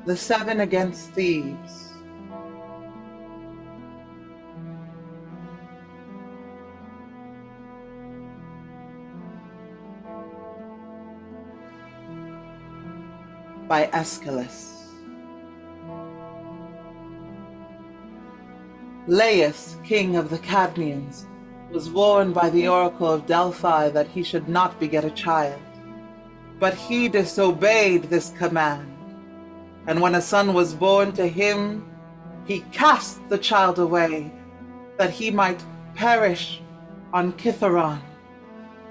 The Seven Against Thebes. By Aeschylus. Laius, king of the Cadmeans, was warned by the oracle of Delphi that he should not beget a child. But he disobeyed this command, and when a son was born to him, he cast the child away, that he might perish on Kithaeron.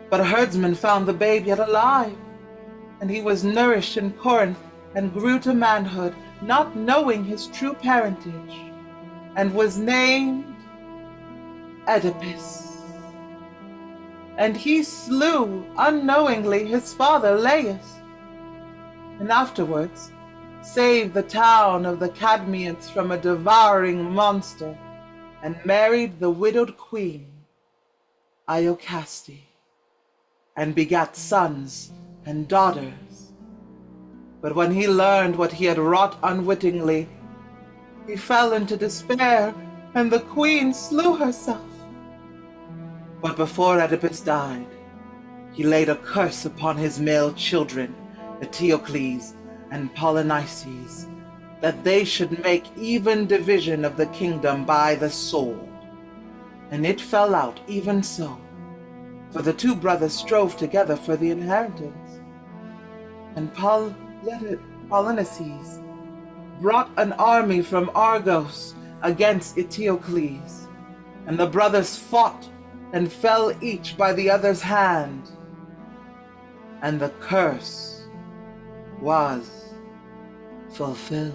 But a herdsman found the babe yet alive, and he was nourished in Corinth and grew to manhood, not knowing his true parentage, and was named Oedipus. And he slew unknowingly his father Laius, and afterwards saved the town of the Cadmeans from a devouring monster, and married the widowed queen, Eteocles, and begat sons and daughters. But when he learned what he had wrought unwittingly, he fell into despair, and the queen slew herself. But before Oedipus died, he laid a curse upon his male children, Eteocles and Polynices, that they should make even division of the kingdom by the sword. And it fell out even so, for the two brothers strove together for the inheritance. And Polyneices brought an army from Argos against Eteocles, and the brothers fought and fell each by the other's hand, and the curse was fulfilled.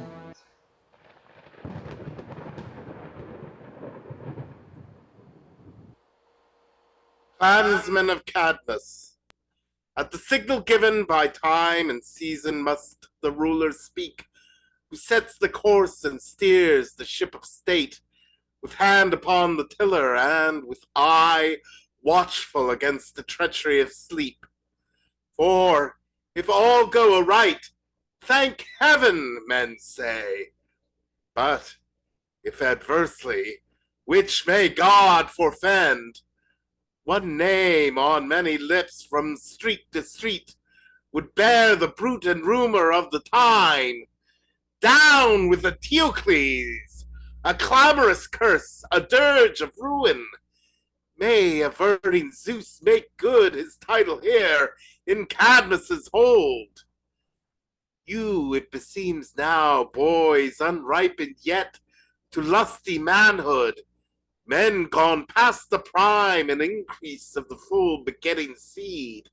Clansmen of Cadmus, at the signal given by time and season must the ruler speak, who sets the course and steers the ship of state, with hand upon the tiller and with eye watchful against the treachery of sleep. For if all go aright, thank heaven, men say. But if adversely, which may God forfend, one name on many lips from street to street would bear the bruit and rumor of the time. Down with Eteocles, a clamorous curse, a dirge of ruin. May averting Zeus make good his title here in Cadmus's hold. You, it beseems now, boys unripened yet to lusty manhood, men gone past the prime and increase of the full begetting seed,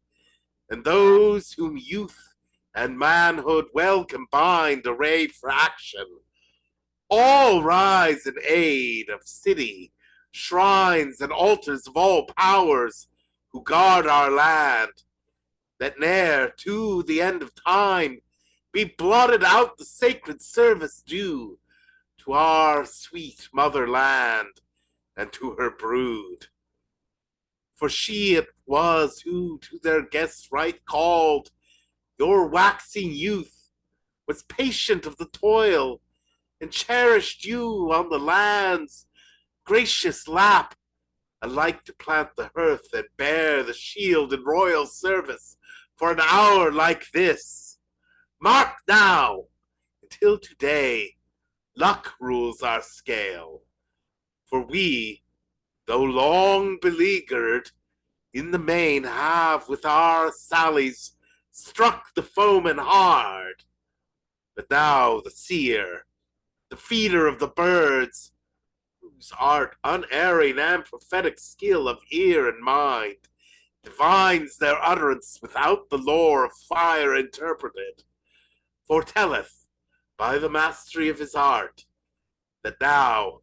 and those whom youth and manhood well combined array for action, all rise in aid of city, shrines, and altars of all powers who guard our land, that ne'er to the end of time be blotted out the sacred service due to our sweet motherland and to her brood. For she it was who to their guests' right called your waxing youth, was patient of the toil, and cherished you on the land's gracious lap, alike to plant the hearth and bear the shield in royal service for an hour like this. Mark now, until today, luck rules our scale, for we, though long beleaguered, in the main have with our sallies struck the foeman hard. But now the seer, the feeder of the birds, whose art unerring and prophetic skill of ear and mind divines their utterance without the lore of fire interpreted, foretelleth by the mastery of his art that now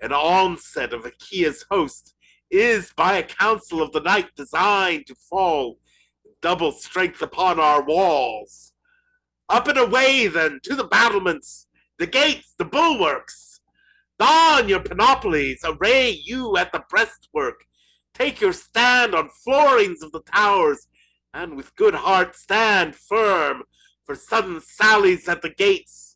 an onset of Achaea's host is by a counsel of the night designed to fall in double strength upon our walls. Up and away then to the battlements, the gates, the bulwarks. Don your panoplies, array you at the breastwork, take your stand on floorings of the towers, and with good heart stand firm for sudden sallies at the gates,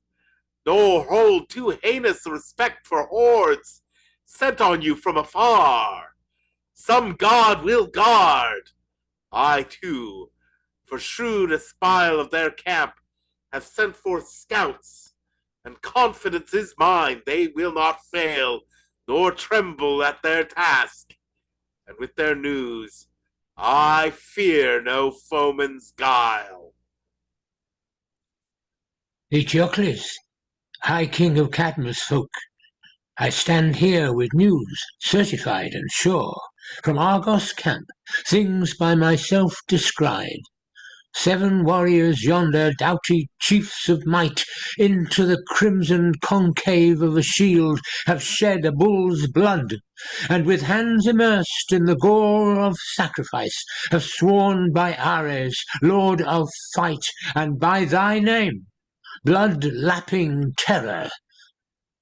nor hold too heinous respect for hordes sent on you from afar. Some god will guard. I too, for shrewd espial of their camp, have sent forth scouts, and confidence is mine they will not fail, nor tremble at their task. And with their news, I fear no foeman's guile. Eteocles, High King of Cadmus folk, I stand here with news, certified and sure, from Argos camp, things by myself descried. 7 warriors yonder, doughty chiefs of might, into the crimson concave of a shield have shed a bull's blood, and with hands immersed in the gore of sacrifice have sworn by Ares, lord of fight, and by thy name, blood-lapping terror.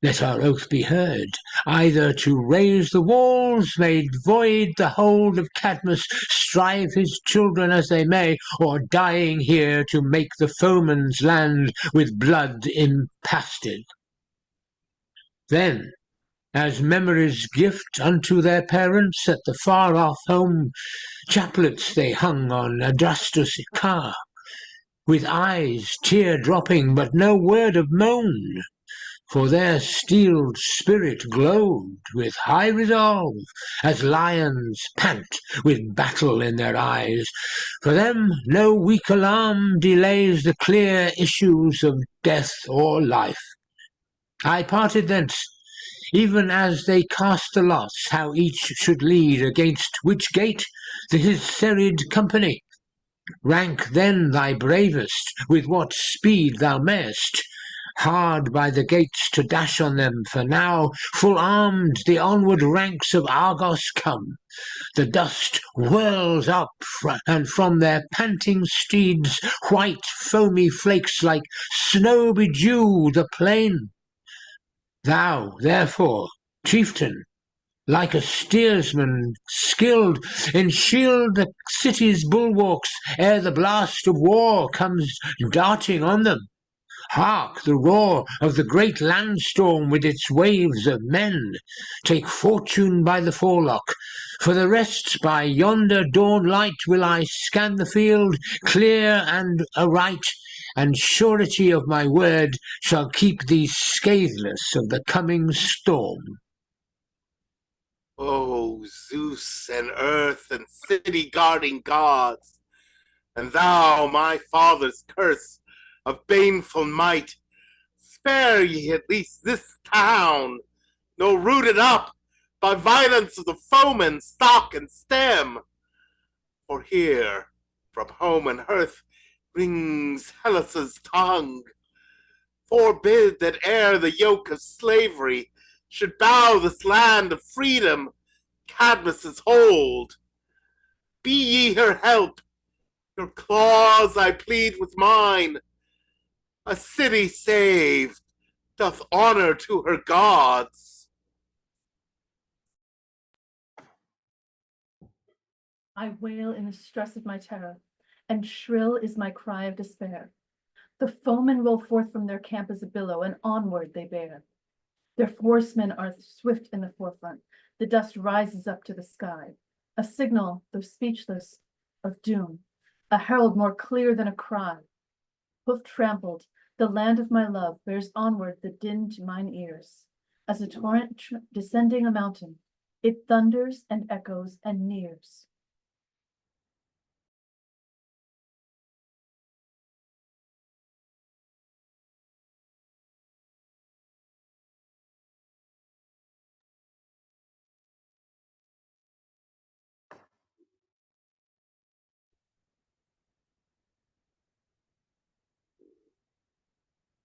Let our oath be heard, either to raise the walls, made void the hold of Cadmus, strive his children as they may, or dying here to make the foeman's land with blood impasted. Then, as memory's gift unto their parents at the far-off home, chaplets they hung on Adrastus' car, with eyes tear-dropping, but no word of moan. For their steeled spirit glowed with high resolve, as lions pant with battle in their eyes. For them no weak alarm delays the clear issues of death or life. I parted thence, even as they cast the lots, how each should lead against which gate his serried company. Rank then thy bravest, with what speed thou mayest, hard by the gates to dash on them, for now, full armed, the onward ranks of Argos come. The dust whirls up, and from their panting steeds white foamy flakes like snow bedew the plain. Thou, therefore, chieftain, like a steersman skilled, enshield the city's bulwarks ere the blast of war comes darting on them. Hark the roar of the great landstorm with its waves of men. Take fortune by the forelock. For the rest, by yonder dawn light will I scan the field, clear and aright, and surety of my word shall keep thee scatheless of the coming storm. O Zeus and earth and city guarding gods, and thou, my father's curse of baneful might, spare ye at least this town, no rooted up by violence of the foeman stock and stem. For here, from home and hearth, rings Hellas's tongue. Forbid that e'er the yoke of slavery should bow this land of freedom, Cadmus' hold. Be ye her help, your claws I plead with mine. A city saved doth honor to her gods. I wail in the stress of my terror, and shrill is my cry of despair. The foemen roll forth from their camp as a billow, and onward they bear. Their horsemen are swift in the forefront. The dust rises up to the sky, a signal, though speechless, of doom, a herald more clear than a cry. Hoof trampled, the land of my love bears onward the din to mine ears. As a torrent descending a mountain, it thunders and echoes and nears.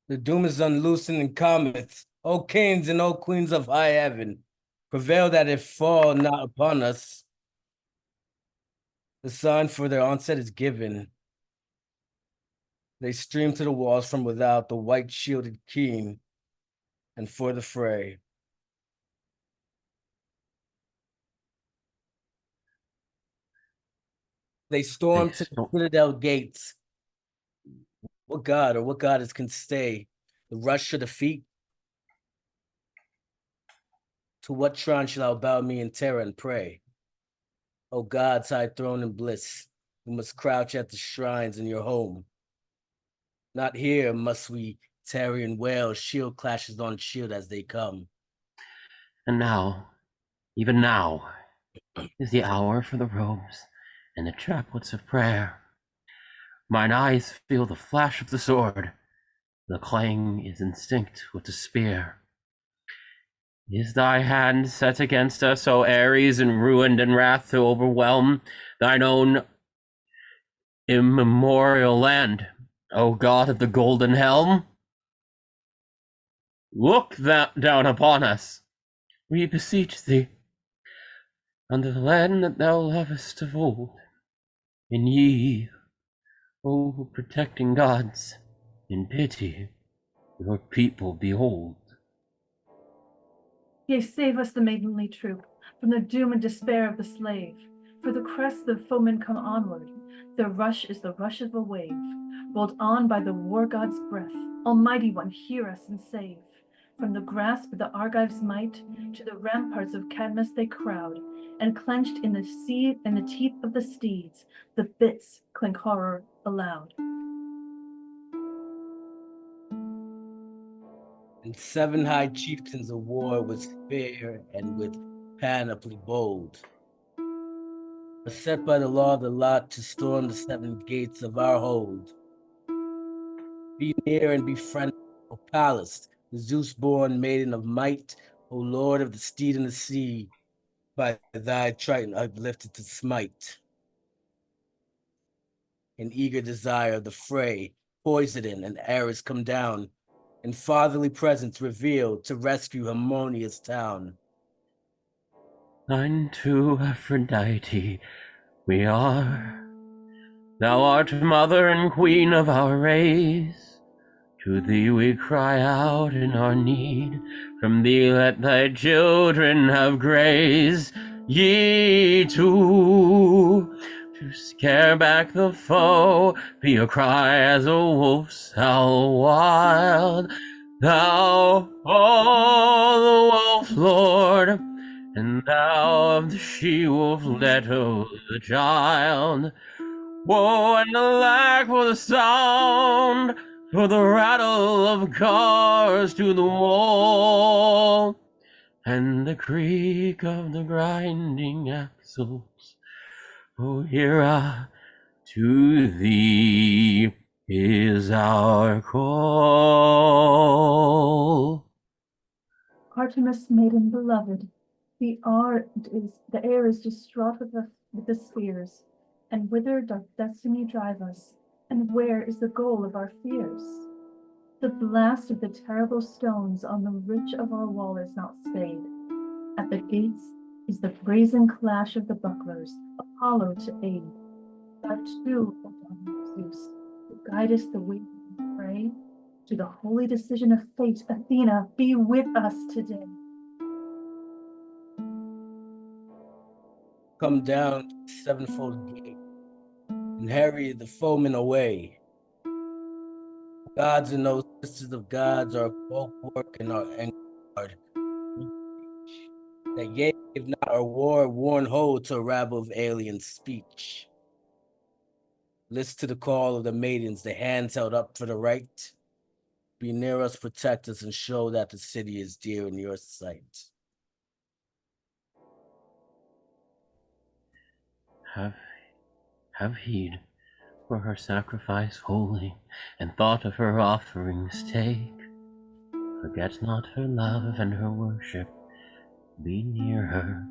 The doom is unloosened and cometh. O kings and O queens of high heaven, prevail that it fall not upon us. The sign for their onset is given. They stream to the walls from without, the white shielded keen, and for the fray. They storm They to the sto- citadel gates. What god or what goddess can stay the rush of the feet? To what shrine shall I bow me in terror and pray? O gods high throne in bliss, we must crouch at the shrines in your home. Not here must we tarry and wail, shield clashes on shield as they come. And now, even now, is the hour for the robes and the chaplets of prayer. Mine eyes feel the flash of the sword. The clang is instinct with the spear. Is thy hand set against us, O Ares, in ruined and wrath to overwhelm thine own immemorial land, O god of the golden helm? Look down upon us, we beseech thee, unto the land that thou lovest of old. And ye, O protecting gods, in pity, your people behold. Yea, save us, the maidenly troop, from the doom and despair of the slave. For the crest of foemen come onward. Their rush is the rush of a wave, rolled on by the war god's breath. Almighty One, hear us and save. From the grasp of the Argives' might to the ramparts of Cadmus they crowd, and clenched in the teeth of the steeds, the bits clink horror aloud. And 7 high chieftains of war with spear and with panoply bold, are set by the law of the lot to storm the 7 gates of our hold. Be near and befriend, O Pallas, the Zeus-born maiden of might, O Lord of the steed and the sea, by thy Triton uplifted to smite. In eager desire of the fray, Poseidon and Ares come down, and fatherly presence revealed to rescue harmonious town. Thine too, Aphrodite, we are. Thou art mother and queen of our race. To thee we cry out in our need. From thee let thy children have grace. Ye too, to scare back the foe, be a cry as a wolf's howl wild. Thou, oh, the wolf lord, and thou of the she-wolf Leto the child. Woe and the lack for the sound, for the rattle of cars to the wall, and the creak of the grinding axles. O Hera, to thee is our call. Artemis, maiden beloved, the air is distraught with the spheres, and whither doth destiny drive us, and where is the goal of our fears? The blast of the terrible stones on the ridge of our wall is not stayed. At the gates is the brazen clash of the bucklers, Apollo to aid. Thou too, O daughter of Zeus, who guidest the way we pray, to the holy decision of fate, Athena, be with us today. Come down to the 7-fold gate, and harry the foemen away. Gods and those sisters of gods are bulwark and our guard. That yea, if not our war, worn hold to a rabble of alien speech. List to the call of the maidens, the hands held up for the right. Be near us, protect us, and show that the city is dear in your sight. Have heed, for her sacrifice holy, and thought of her offerings take. Forget not her love and her worship, be near her,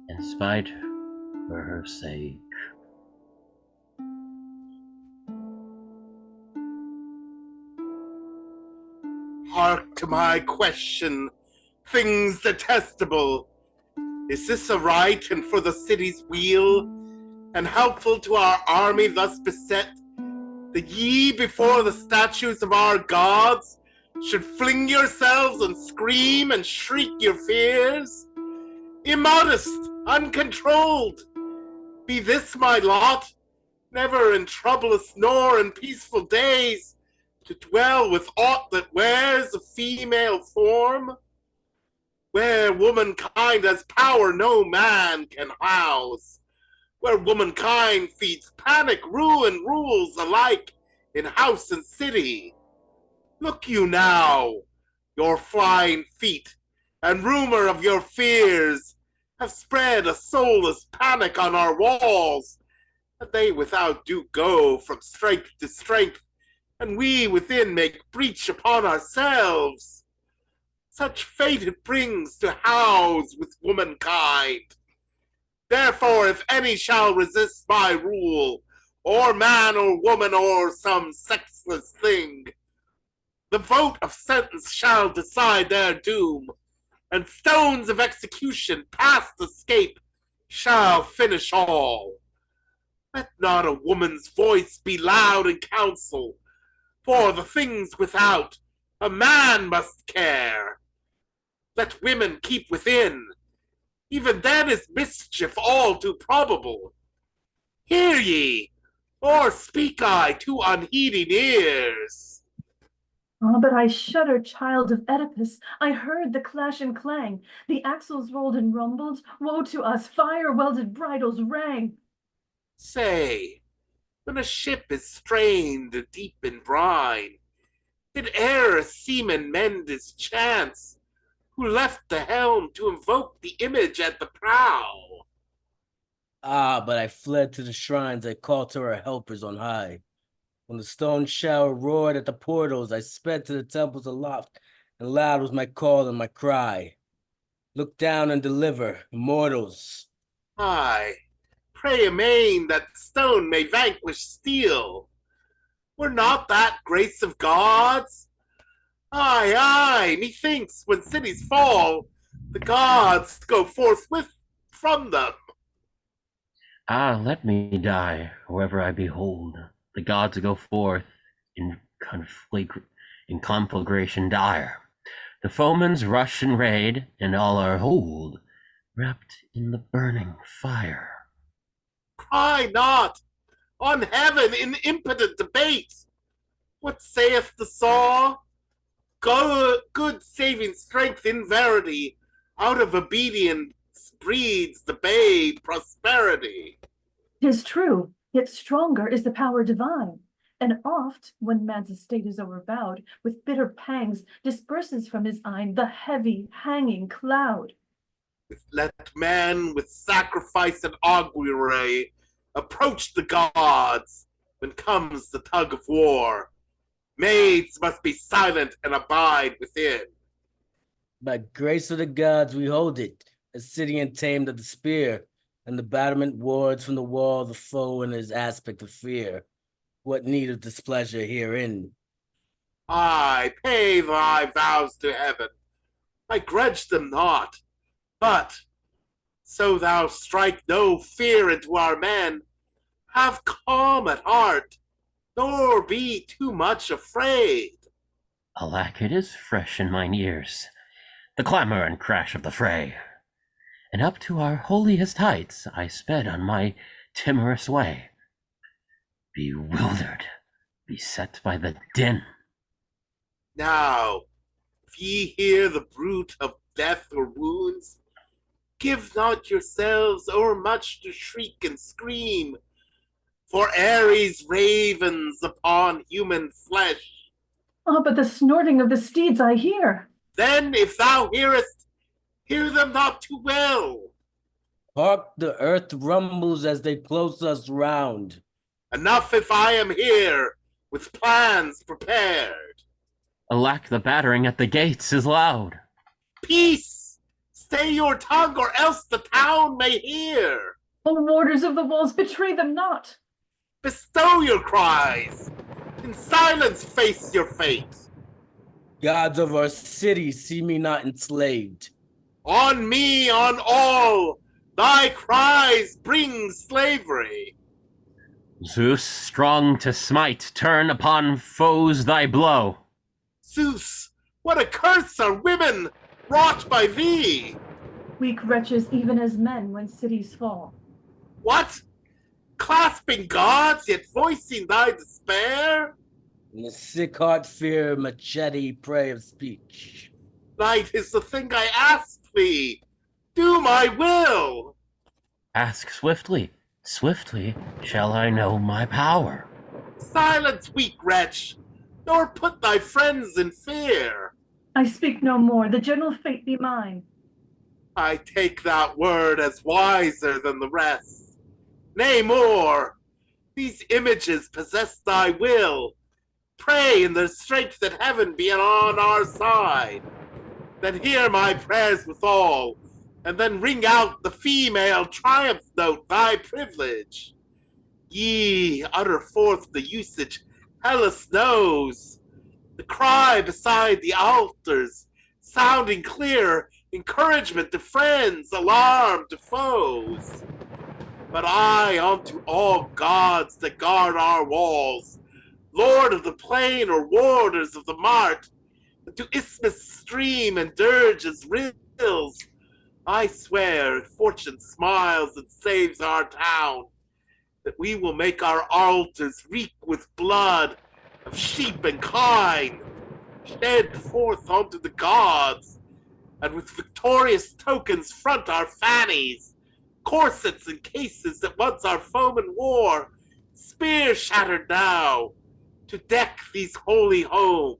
and spite for her sake. Hark to my question, things detestable. Is this aright and for the city's weal, and helpful to our army thus beset, that ye before the statues of our gods should fling yourselves and scream and shriek your fears? Immodest, uncontrolled, be this my lot, never in troublous nor in peaceful days, to dwell with aught that wears a female form, where womankind has power no man can house, where womankind feeds panic, ruin, rules alike in house and city. Look you now, your flying feet, and rumor of your fears have spread a soulless panic on our walls, and they without do go from strength to strength, and we within make breach upon ourselves. Such fate it brings to house with womankind. Therefore, if any shall resist my rule, or man or woman or some sexless thing, the vote of sentence shall decide their doom, and stones of execution past escape shall finish all. Let not a woman's voice be loud in council, for the things without a man must care. Let women keep within, even then is mischief all too probable. Hear ye, or speak I to unheeding ears? Ah, but I shudder, child of Oedipus. I heard the clash and clang. The axles rolled and rumbled. Woe to us, fire-welded bridles rang. Say, when a ship is strained deep in brine, did e'er a seaman mend his chance, who left the helm to invoke the image at the prow? Ah, but I fled to the shrines, I called to our helpers on high. When the stone shower roared at the portals, I sped to the temples aloft, and loud was my call and my cry. Look down and deliver, immortals. Aye, pray amain that stone may vanquish steel. Were not that grace of gods? Aye, aye, methinks when cities fall, the gods go forthwith from them. Ah, let me die, whoever I behold. The gods go forth in conflagration dire. The foemen's rush and raid, and all are hold, wrapped in the burning fire. Cry not on heaven in impotent debate. What saith the saw? Good saving strength in verity, out of obedience breeds the babe prosperity. 'Tis true, yet stronger is the power divine. And oft, when man's estate is overbowed, with bitter pangs disperses from his eyne the heavy, hanging cloud. Let man with sacrifice and augury approach the gods when comes the tug of war. Maids must be silent and abide within. By grace of the gods we hold it, a city untamed of the spear, and the battlement wards from the wall the foe in his aspect of fear. What need of displeasure herein? Aye, pay thy vows to heaven. I grudge them not, but so thou strike no fear into our men, have calm at heart, nor be too much afraid. Alack, it is fresh in mine ears, the clamor and crash of the fray. And up to our holiest heights I sped on my timorous way, bewildered, beset by the din. Now, if ye hear the bruit of death or wounds, give not yourselves o'ermuch to shriek and scream, for Ares ravens upon human flesh. Ah, but the snorting of the steeds I hear. Then, if thou hearest, hear them not too well. Hark, the earth rumbles as they close us round. Enough if I am here, with plans prepared. Alack, the battering at the gates is loud. Peace! Stay your tongue, or else the town may hear. O warders of the walls, betray them not. Bestow your cries. In silence face your fate. Gods of our city, see me not enslaved. On me, on all, thy cries bring slavery. Zeus, strong to smite, turn upon foes thy blow. Zeus, what a curse are women wrought by thee! Weak wretches even as men when cities fall. What? clasping gods, yet voicing thy despair? In the sick heart fear, machete, prey of speech. Night is the thing I ask thee. Do my will. Ask swiftly, swiftly shall I know my power. Silence, weak wretch, nor put thy friends in fear. I speak no more, the general fate be mine. I take that word as wiser than the rest. Nay, more, these images possess thy will. Pray in the strength that heaven be on our side. Then hear my prayers withal, and then ring out the female triumph note, thy privilege. Ye utter forth the usage Hellas knows, the cry beside the altars, sounding clear, encouragement to friends, alarm to foes. But I unto all gods that guard our walls, lord of the plain or warders of the mart, and to Isthmus stream and dirge's rills, I swear, if fortune smiles and saves our town, that we will make our altars reek with blood of sheep and kine, shed forth unto the gods, and with victorious tokens front our fannies, corsets and cases that once our foemen wore, spear shattered now, to deck these holy homes.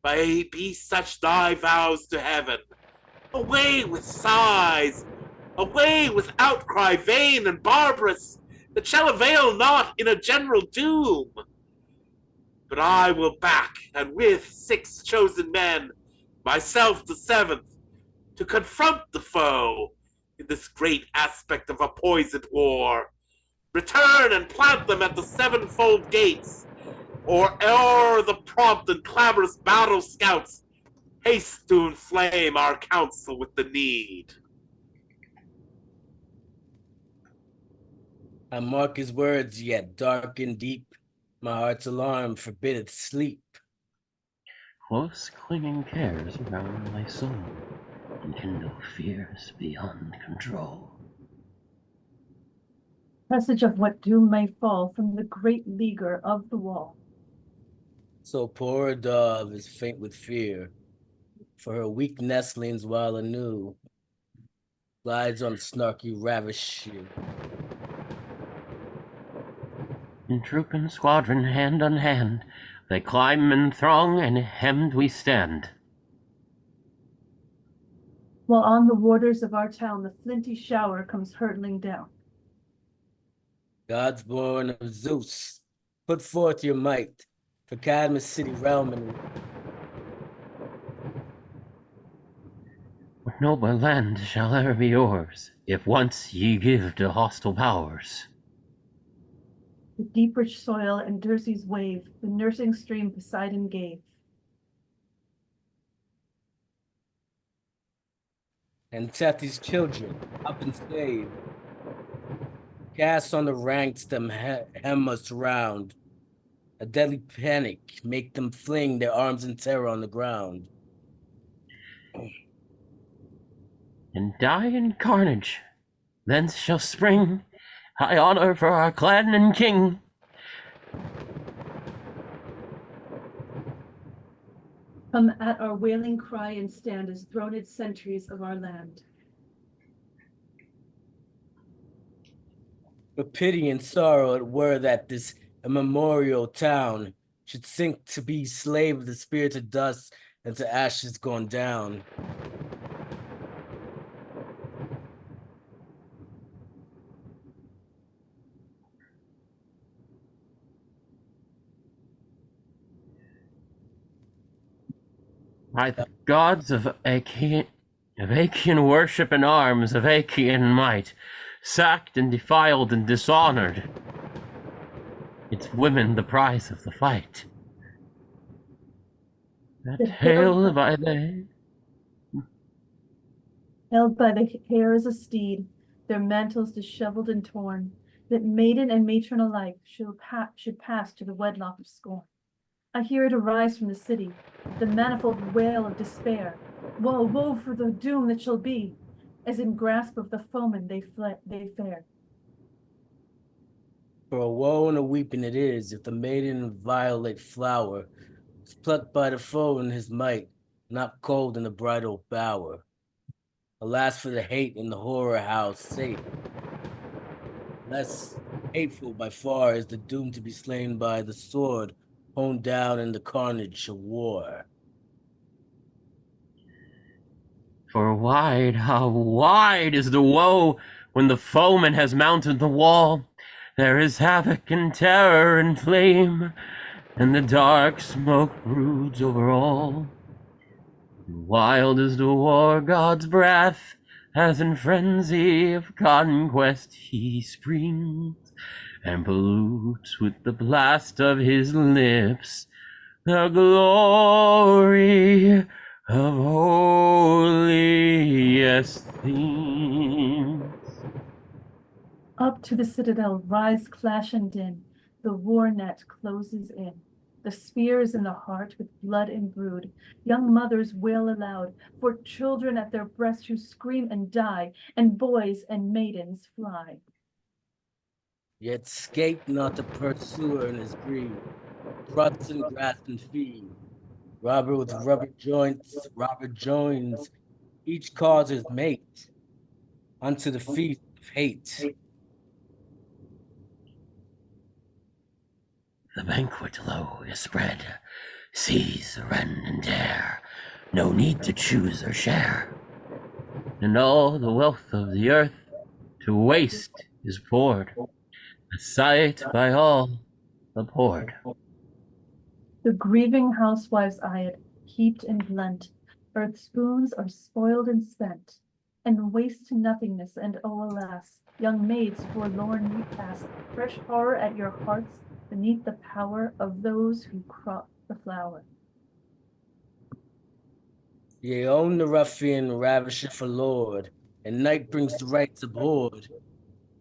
Be such thy vows to heaven. Away with sighs, away with outcry vain and barbarous, that shall avail not in a general doom. But I will back, and with 6 chosen men, myself the 7th, to confront the foe in this great aspect of a poisoned war. Return and plant them at the 7-fold gates, or ere the prompt and clamorous battle scouts haste to inflame our counsel with the need. I mark his words, yet dark and deep. My heart's alarm forbiddeth sleep. Close clinging cares around my soul, and kindle fears beyond control. Presage of what doom may fall from the great leaguer of the wall. So poor a dove is faint with fear, for her weak nestlings while anew glides on the snarky ravished sheer. In troop and squadron, hand on hand, they climb in throng, and hemmed we stand. While on the warders of our town the flinty shower comes hurtling down. Gods born of Zeus, put forth your might for Cadmus' city realm and What noble land shall ever be yours, if once ye give to hostile powers? The deep rich soil and Dirce's wave, the nursing stream Poseidon gave. and Tethys' children up and save. Cast on the ranks them hem us round. A deadly panic make them fling their arms in terror on the ground. And die in carnage, thence shall spring high honor for our clan and king. Come at our wailing cry and stand as throned sentries of our land. But pity and sorrow it were that this immemorial town should sink to be slave of the spirit of dust and to ashes gone down. By the gods of Achaean worship and arms of Achaean might, sacked and defiled and dishonored, its women the prize of the fight. That hailed by the hair as a steed, their mantles disheveled and torn, that maiden and matron alike should pass to the wedlock of scorn. I hear it arise from the city, the manifold wail of despair. Woe, woe for the doom that shall be, as in grasp of the foeman they fare. For a woe and a weeping it is, if the maiden violet flower is plucked by the foe in his might, not cold in the bridal bower. Alas for the hate in the horror house safe. Less hateful by far is the doom to be slain by the sword, honed down in the carnage of war. For wide, how wide is the woe when the foeman has mounted the wall. There is havoc and terror and flame, and the dark smoke broods over all. Wild is the war god's breath, as in frenzy of conquest he springs, and pollutes with the blast of his lips the glory of holiest themes. Up to the citadel rise clash and din, the war net closes in. The spears in the heart with blood imbrued, young mothers wail aloud, for children at their breasts who scream and die, and boys and maidens fly. Yet scape not the pursuer in his greed, thrusts and grasp and feed. Robber with rubber joints, robber joins, each cause his mate unto the feast of hate. The banquet low is spread. Seize, rend, and dare. No need to choose or share. And all the wealth of the earth to waste is poured, a sight by all abhorred. The grieving housewives eye it, heaped and blent. Earth's spoons are spoiled and spent, and waste to nothingness, and oh alas, young maids forlorn ye pass, fresh horror at your hearts beneath the power of those who crop the flower. Ye own the ruffian ravisher for lord, and night brings the rights abhorred.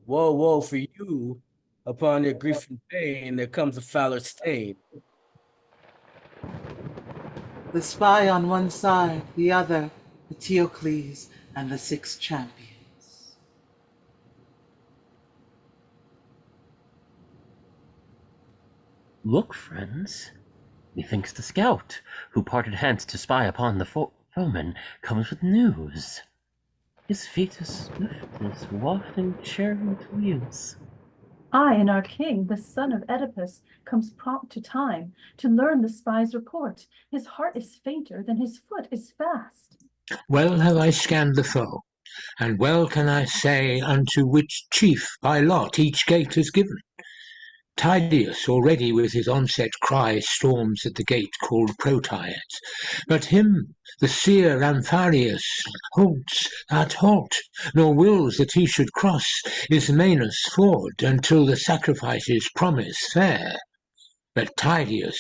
Woe, woe for you! Upon your grief and pain there comes a fouler stain. The spy on one side, the other, Eteocles and the 6 champions. Look, friends, methinks the scout, who parted hence to spy upon the foeman, comes with news. His feet as swift as wafting chariot wheels. I and our king, the son of Oedipus, comes prompt to time to learn the spy's report. His heart is fainter than his foot is fast. Well have I scanned the foe, and well can I say unto which chief by lot each gate is given. Tydeus already with his onset cry storms at the gate called Protides, but him the seer Amphiaraus holds at halt, nor wills that he should cross Ismenus ford until the sacrifices promise fair. But Tydeus,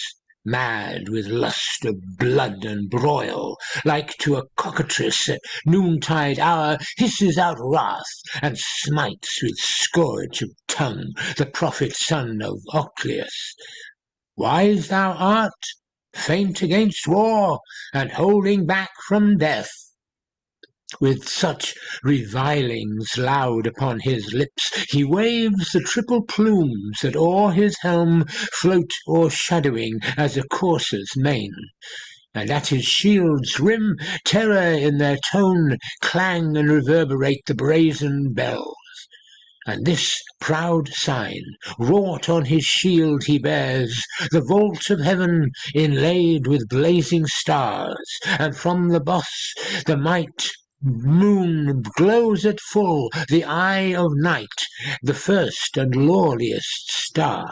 mad with lust of blood and broil, like to a cockatrice at noontide hour, hisses out wrath, and smites with scourge of tongue the prophet son of Oecleus. Wise thou art, faint against war, and holding back from death. With such revilings loud upon his lips, he waves the triple plumes that o'er his helm float o'ershadowing as a courser's mane, and at his shield's rim, terror in their tone, clang and reverberate the brazen bells. And this proud sign, wrought on his shield he bears, the vault of heaven inlaid with blazing stars, and from the boss the might moon glows at full, the eye of night, the first and lordliest star.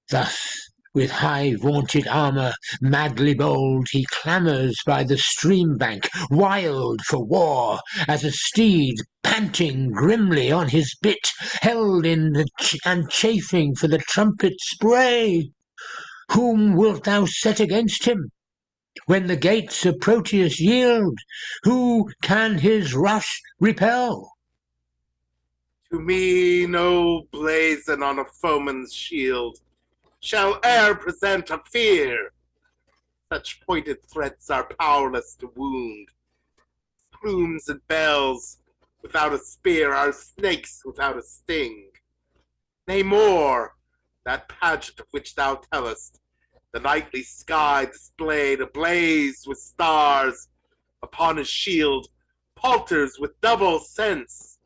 Thus, with high vaunted armour, madly bold, he clamours by the stream bank, wild for war, as a steed panting grimly on his bit, held in the and chafing for the trumpet spray. Whom wilt thou set against him? When the gates of Proteus yield, who can his rush repel? To me no blazon on a foeman's shield shall e'er present a fear. Such pointed threats are powerless to wound. Plumes and bells without a spear are snakes without a sting. Nay more, that pageant of which thou tellest, the nightly sky displayed ablaze with stars upon his shield, palters with double sense.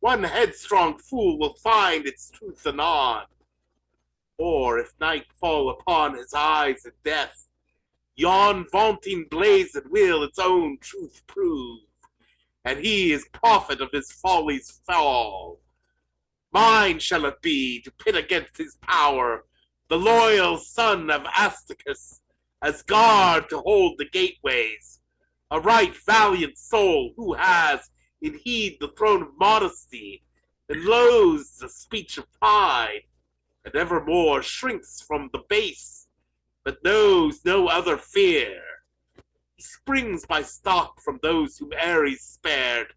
One headstrong fool will find its truth anon. Or if night fall upon his eyes in death, yon vaunting blazon will its own truth prove, and he is prophet of his folly's fall. Mine shall it be to pit against his power the loyal son of Aeschylus, as guard to hold the gateways, a right valiant soul who has in heed the throne of modesty, and loathes the speech of pride, and evermore shrinks from the base, but knows no other fear. He springs by stock from those whom Ares spared,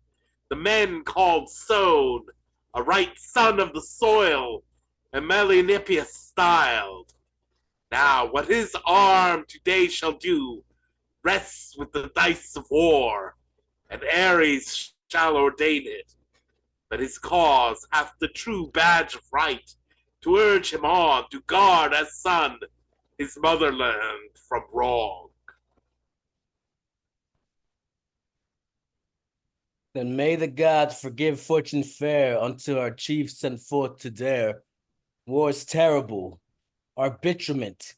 the men called Sown, a right son of the soil, and Oedipus styled. Now what his arm today shall do rests with the dice of war, and Ares shall ordain it. But his cause hath the true badge of right to urge him on to guard as son his motherland from wrong. Then may the gods forgive fortune fair unto our chiefs sent forth to dare. War's terrible, arbitrament.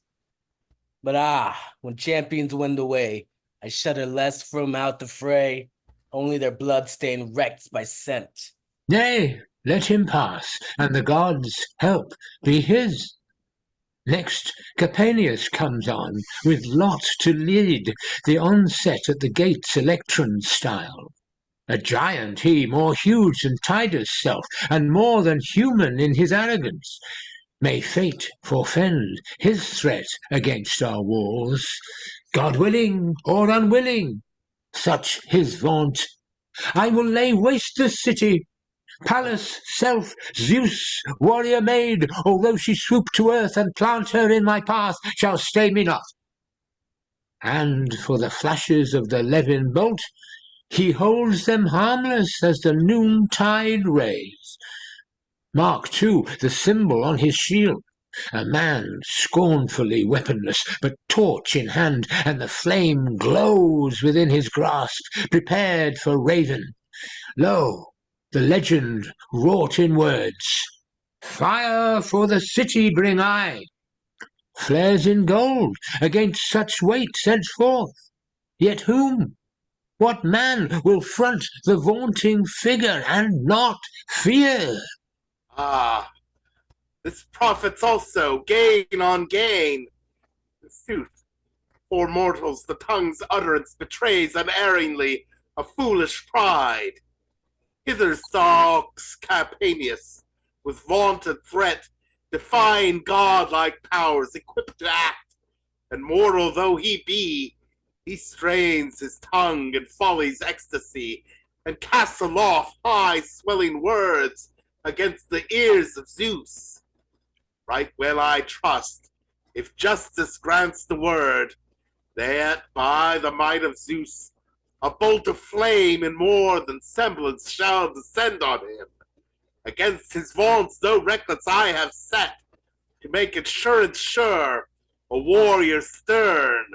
But when champions win the way, I shudder less from out the fray, only their blood-stained wrecks by scent. Nay, let him pass, and the gods' help be his. Next, Capanius comes on, with Lot to lead the onset at the gates Electron's style. A giant he, more huge than Tidus' self, and more than human in his arrogance. May fate forfend his threat against our walls, God willing or unwilling, such his vaunt. I will lay waste the city, Pallas, self, Zeus, warrior maid, although she swoop to earth and plant her in my path, shall stay me not. And for the flashes of the levin bolt, he holds them harmless as the noontide rays. Mark, too, the symbol on his shield, a man scornfully weaponless, but torch in hand, and the flame glows within his grasp, prepared for raven. Lo, the legend wrought in words, Fire for the city bring I, flares in gold against such weight sent forth. Yet whom? What man will front the vaunting figure and not fear? This profits also gain on gain. In sooth, for mortals the tongue's utterance betrays unerringly a foolish pride. Hither stalks Capanius, with vaunted threat, defying godlike powers equipped to act, and mortal though he be, he strains his tongue in folly's ecstasy, and casts aloft high swelling words against the ears of Zeus. Right well I trust, if justice grants the word, that by the might of Zeus a bolt of flame in more than semblance shall descend on him. Against his vaunts no reckless I have set, to make assurance sure, a warrior stern.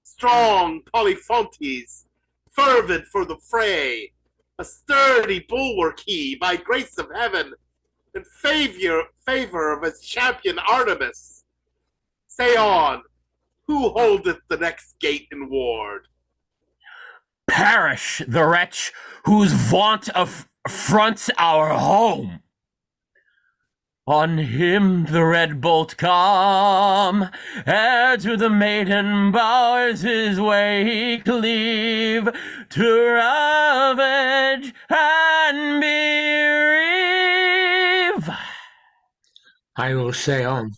Strong Polyphontes, fervid for the fray, a sturdy bulwark he, by grace of heaven, in favor of his champion Artemis. Say on, who holdeth the next gate in ward? Perish the wretch whose vaunt affronts our home. On him the red bolt come, ere to the maiden bowers his way he cleave, to ravage and bereave. I will say on.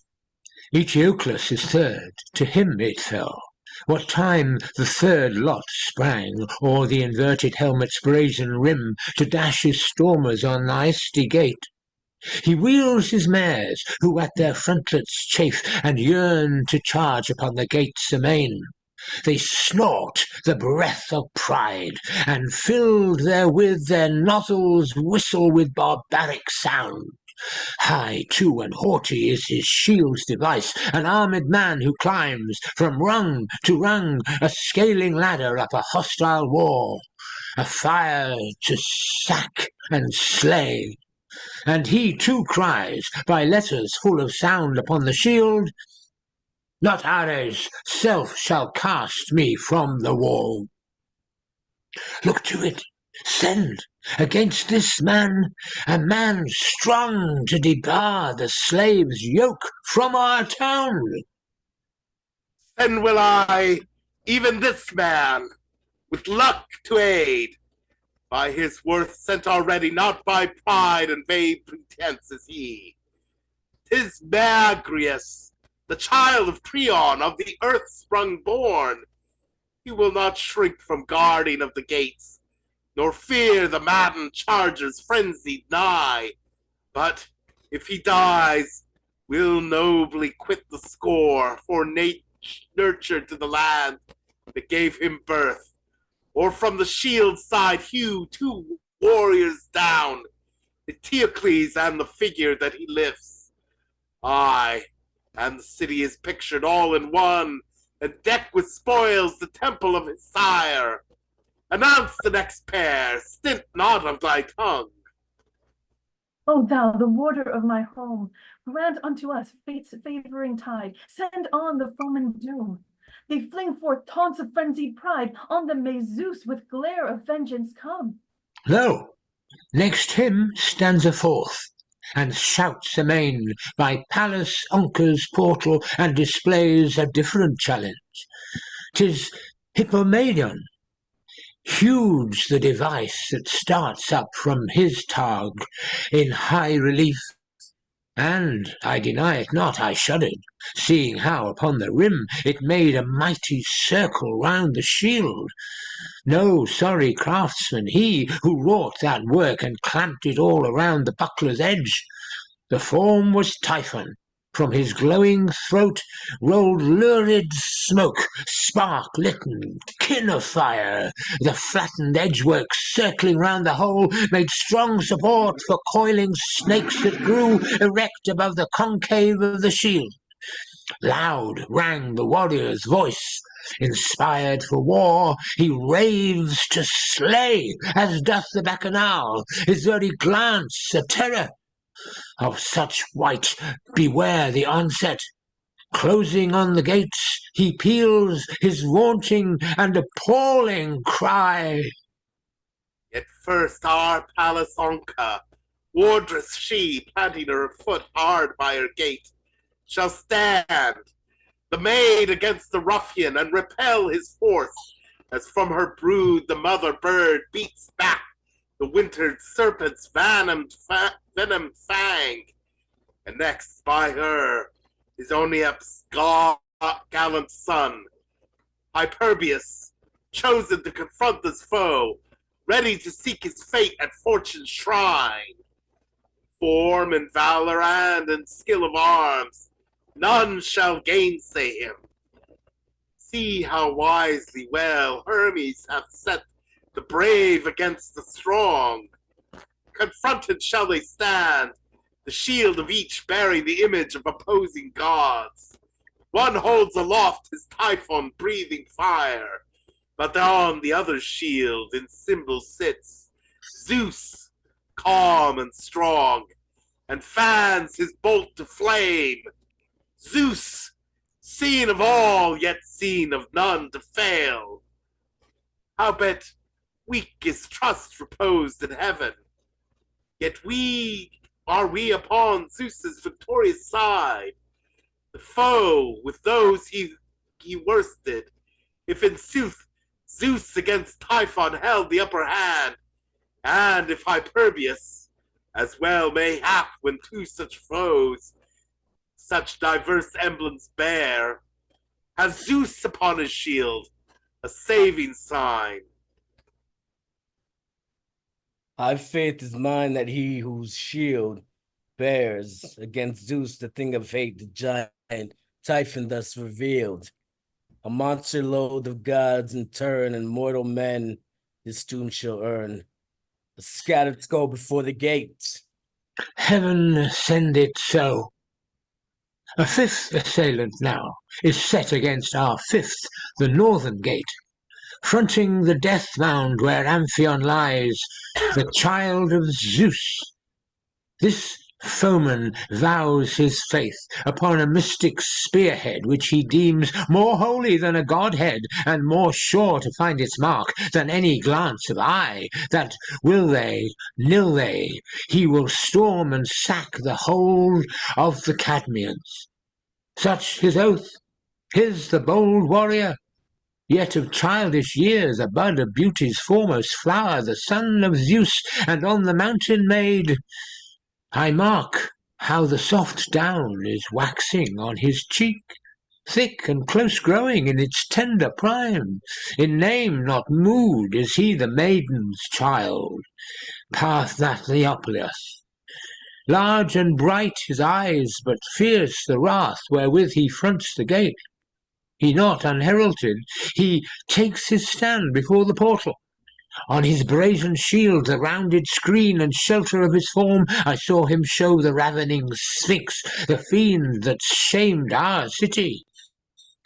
Eteocles is third, to him it fell. What time the third lot sprang o'er the inverted helmet's brazen rim to dash his stormers on the icy gate. He wheels his mares, who at their frontlets chafe, and yearn to charge upon the gates amain. They snort the breath of pride, and filled therewith their nostrils whistle with barbaric sound. High too and haughty is his shield's device, an armed man who climbs from rung to rung, a scaling ladder up a hostile wall, a fire to sack and slay. And he too cries, by letters full of sound upon the shield, not Ares' self shall cast me from the wall. Look to it, send against this man, a man strong to debar the slave's yoke from our town. Then will I, even this man, with luck to aid, by his worth sent already, not by pride and vain pretense is he. 'Tis Magrius, the child of Creon, of the earth sprung born. He will not shrink from guarding of the gates, nor fear the maddened chargers frenzied nigh. But if he dies, will nobly quit the score, for nurtured to the land that gave him birth, or from the shield side hew 2 warriors down, Eteocles and the figure that he lifts. Aye, and the city is pictured all in one, and decked with spoils the temple of his sire. Announce the next pair, stint not of thy tongue. O thou, the warder of my home, grant unto us fate's favoring tide, send on the foeman doom. They fling forth taunts of frenzied pride, on them may Zeus with glare of vengeance come. Lo, next him stands a fourth, and shouts amain by Pallas Onca's portal, and displays a different challenge. 'Tis Hippomedon, huge the device that starts up from his targ in high relief, and I deny it not, I shuddered, seeing how upon the rim it made a mighty circle round the shield. No sorry craftsman he who wrought that work and clamped it all around the buckler's edge. The form was Typhon. From his glowing throat rolled lurid smoke, spark-litten, kin of fire. The flattened edgework circling round the hole made strong support for coiling snakes that grew erect above the concave of the shield. Loud rang the warrior's voice. Inspired for war, he raves to slay, as doth the bacchanal, his very glance a terror. Of such wight beware the onset. Closing on the gates, he peals his vaunting and appalling cry. Yet first our Pallas Onca, wardress she, planting her foot hard by her gate, shall stand, the maid against the ruffian, and repel his force, as from her brood the mother bird beats back the wintered serpent's venom fang. And next by her is Oedipus' gallant son, Hyperbius, chosen to confront this foe, ready to seek his fate at fortune's shrine. Form and valor and in skill of arms, none shall gainsay him. See how wisely well Hermes hath set the brave against the strong. Confronted shall they stand, the shield of each bearing the image of opposing gods. One holds aloft his Typhon breathing fire, but on the other's shield in symbol sits Zeus, calm and strong, and fans his bolt to flame. Zeus, seen of all, yet seen of none to fail. Howbeit weak is trust reposed in heaven, yet are we upon Zeus's victorious side. The foe with those he worsted, if in sooth Zeus against Typhon held the upper hand, and if Hyperbius, as well may hap when two such foes such diverse emblems bear, has Zeus upon his shield a saving sign. High faith is mine that he whose shield bears against Zeus the thing of hate, the giant Typhon thus revealed. A monster load of gods in turn, and mortal men his tomb shall earn. A scattered skull before the gates, Heaven send it so. A fifth assailant now is set against our fifth, the northern gate, fronting the death mound where Amphion lies, the child of Zeus. This foeman vows his faith upon a mystic spearhead which he deems more holy than a godhead, and more sure to find its mark than any glance of eye, that will they, nill they, he will storm and sack the whole of the Cadmeans. Such his oath, his the bold warrior, yet of childish years, a bud of beauty's foremost flower, the son of Zeus, and on the mountain made. I mark how the soft down is waxing on his cheek, thick and close growing in its tender prime. In name not mood is he the maiden's child, path that Aeschylus. Large and bright his eyes, but fierce the wrath wherewith he fronts the gate. He not unheralded, he takes his stand before the portal. On his brazen shield, the rounded screen and shelter of his form, I saw him show the ravening Sphinx, the fiend that shamed our city.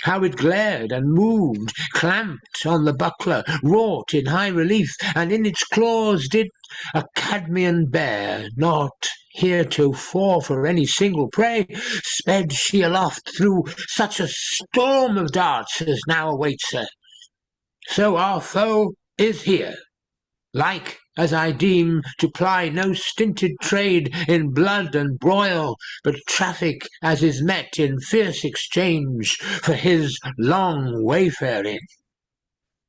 How it glared and moved, clamped on the buckler, wrought in high relief, and in its claws did a Cadmean bear, not heretofore for any single prey, sped she aloft through such a storm of darts as now awaits her. So our foe is here, like, as I deem, to ply no stinted trade in blood and broil, but traffic as is met in fierce exchange for his long wayfaring.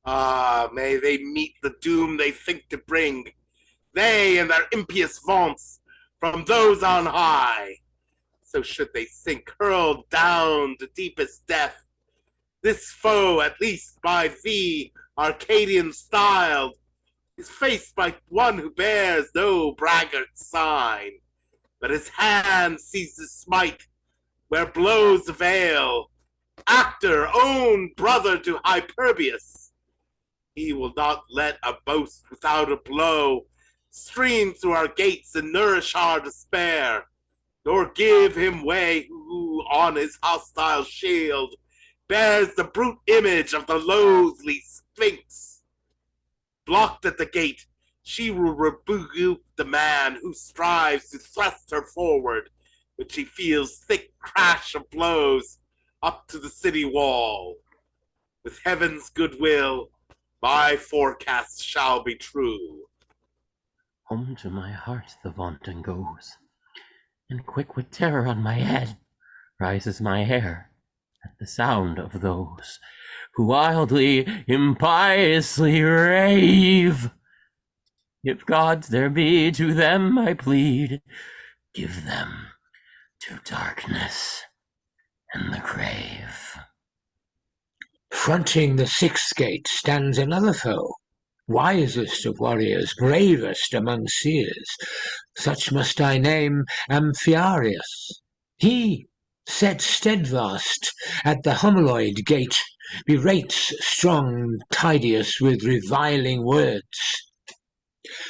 Ah, may they meet the doom they think to bring, they and their impious vaunts from those on high. So should they sink hurled down to deepest death, this foe, at least by thee, Arcadian styled, is faced by one who bears no braggart sign, but his hand sees the smite where blows avail. Actor, own brother to Hyperbius, he will not let a boast without a blow stream through our gates and nourish our despair, nor give him way who on his hostile shield bears the brute image of the loathly Sphinx. Blocked at the gate, she will rebuke the man who strives to thrust her forward, when she feels thick crash of blows up to the city wall. With heaven's goodwill, my forecast shall be true. Home to my heart the vaunting goes, and quick with terror on my head rises my hair at the sound of those who wildly, impiously rave. If gods there be, to them I plead, give them to darkness and the grave. Fronting the sixth gate stands another foe, wisest of warriors, bravest among seers. Such must I name Amphiaraus. He, set steadfast at the Homoloid gate, berates strong Tydeus with reviling words.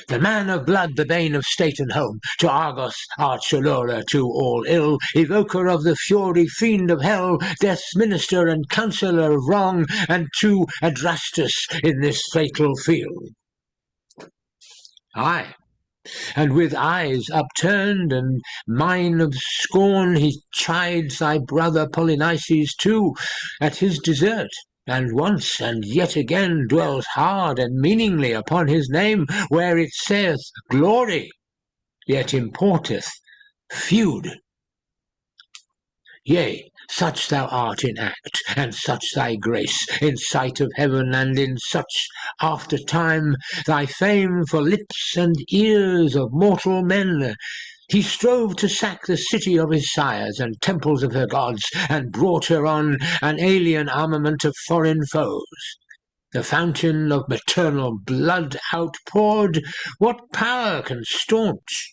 The man of blood, the bane of state and home, to Argos, arch allurer to all ill, evoker of the fury, fiend of hell, death's minister and counsellor of wrong, and to Adrastus in this fatal field. Aye, and with eyes upturned and mine of scorn he chides thy brother Polyneices too at his desert, and once and yet again dwells hard and meaningly upon his name, where it saith glory, yet importeth feud. Yea, such thou art in act, and such thy grace in sight of heaven, and in such after time thy fame for lips and ears of mortal men. He strove to sack the city of his sires and temples of her gods, and brought her on an alien armament of foreign foes. The fountain of maternal blood outpoured, what power can staunch?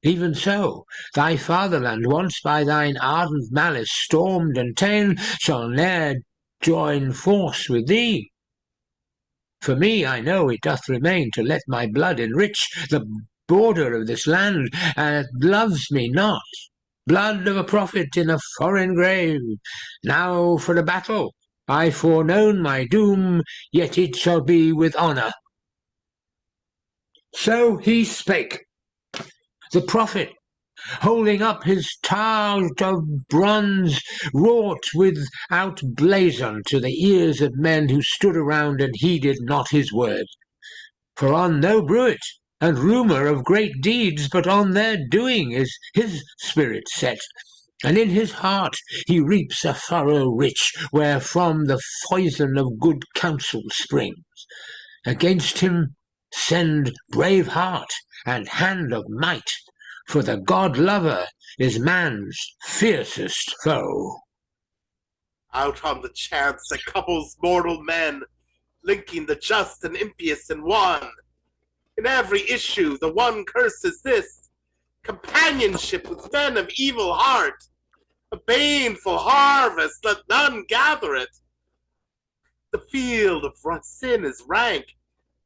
Even so, thy fatherland, once by thine ardent malice stormed and ta'en, shall ne'er join force with thee. For me, I know it doth remain to let my blood enrich the border of this land, and loves me not. Blood of a prophet in a foreign grave. Now for the battle. I foreknown my doom, yet it shall be with honour. So he spake, the prophet, holding up his targe of bronze, wrought without blazon, to the ears of men who stood around and heeded not his word. For on no bruit and rumour of great deeds, but on their doing is his spirit set, and in his heart he reaps a furrow rich, wherefrom the foison of good counsel springs. Against him send brave heart and hand of might, for the god-lover is man's fiercest foe. Out on the chance that couples mortal men, linking the just and impious in one. In every issue, the one curse is this: companionship with men of evil heart. A baneful harvest, let none gather it. The field of sin is rank,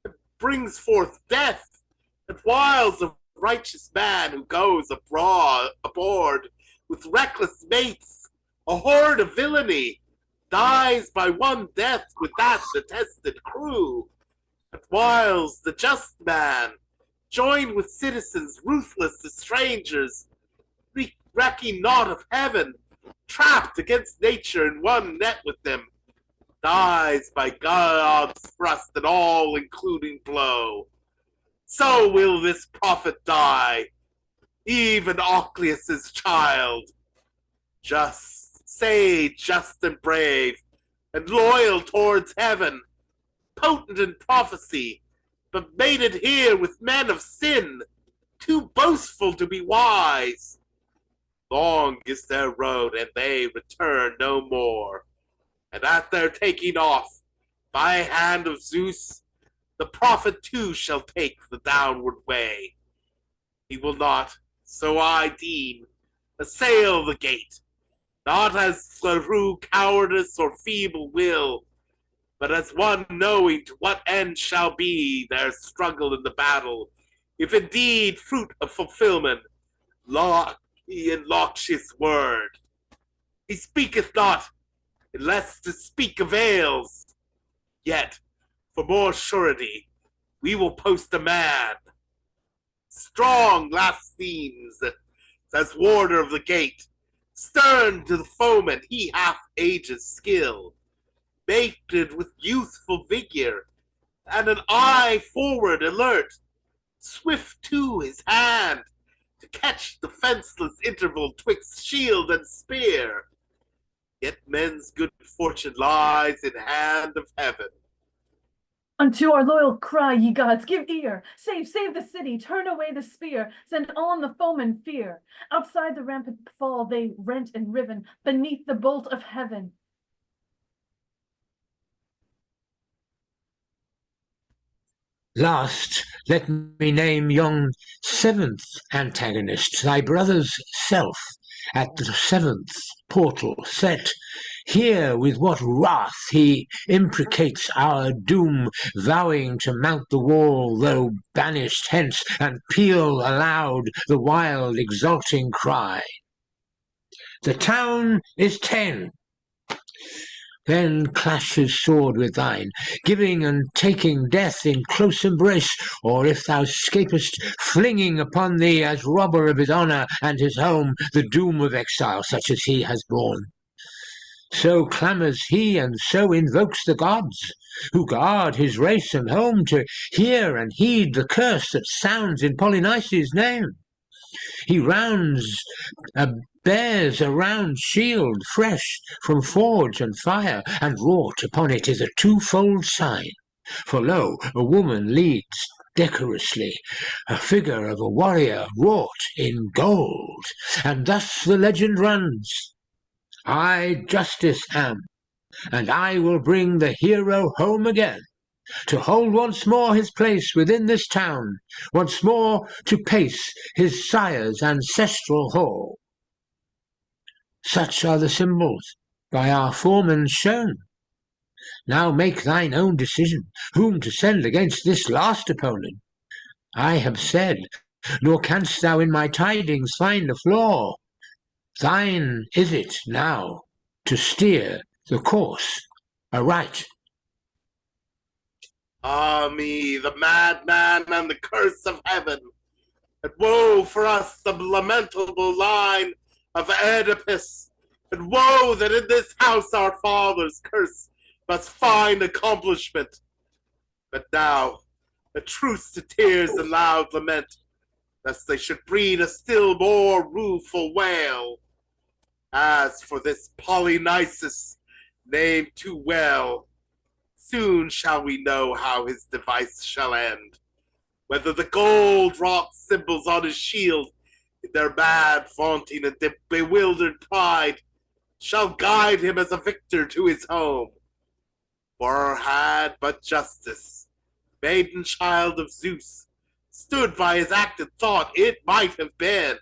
it brings forth death, and whiles of righteous man who goes aboard with reckless mates, a horde of villainy, dies by one death with that detested crew. At whiles the just man, joined with citizens ruthless as strangers, recking naught of heaven, trapped against nature in one net with them, dies by God's thrust and all-including blow. So will this prophet die, even Aeschylus' child. Just and brave, and loyal towards heaven, potent in prophecy, but mated here with men of sin, too boastful to be wise. Long is their road, and they return no more. And at their taking off, by hand of Zeus, the prophet too shall take the downward way. He will not, so I deem, assail the gate, not as through cowardice or feeble will, but as one knowing to what end shall be their struggle in the battle, if indeed fruit of fulfillment, he enlocks his word. He speaketh not, unless to speak avails. Yet, for more surety, we will post a man. Strong blasphemes, as warder of the gate, stern to the foeman he hath age's skill, mated with youthful vigor, and an eye forward alert, swift too his hand, to catch the fenceless interval twixt shield and spear. Yet men's good fortune lies in hand of heaven. Unto our loyal cry, ye gods, give ear. Save the city, turn away the spear, send on the foeman fear. Outside the rampant fall they rent and riven, beneath the bolt of heaven. Last, let me name yon seventh antagonist, thy brother's self, at the seventh portal set. Hear with what wrath he imprecates our doom, vowing to mount the wall, though banished hence, and peal aloud the wild exulting cry. The town is 10. Then clash his sword with thine, giving and taking death in close embrace, or if thou scapest, flinging upon thee, as robber of his honour and his home, the doom of exile, such as he has borne. So clamours he, and so invokes the gods, who guard his race and home, to hear and heed the curse that sounds in Polyneices' name. He bears a round shield, fresh from forge and fire, and wrought upon it is a twofold sign. For lo, a woman leads decorously, a figure of a warrior wrought in gold, and thus the legend runs: I Justice am, and I will bring the hero home again, to hold once more his place within this town, once more to pace his sire's ancestral hall. Such are the symbols by our foremen shown. Now make thine own decision, whom to send against this last opponent. I have said nor canst thou in my tidings find a flaw. Thine is it now to steer the course aright. Ah me, the madman and the curse of heaven! And woe for us the lamentable line of Oedipus! And woe that in this house our father's curse must find accomplishment! But now, a truce to tears and loud lament, lest they should breed a still more rueful wail. As for this Polyneices, named too well, soon shall we know how his device shall end, whether the gold-wrought symbols on his shield, in their mad vaunting and bewildered pride, shall guide him as a victor to his home. For had but justice, maiden child of Zeus, stood by his acted thought, it might have been.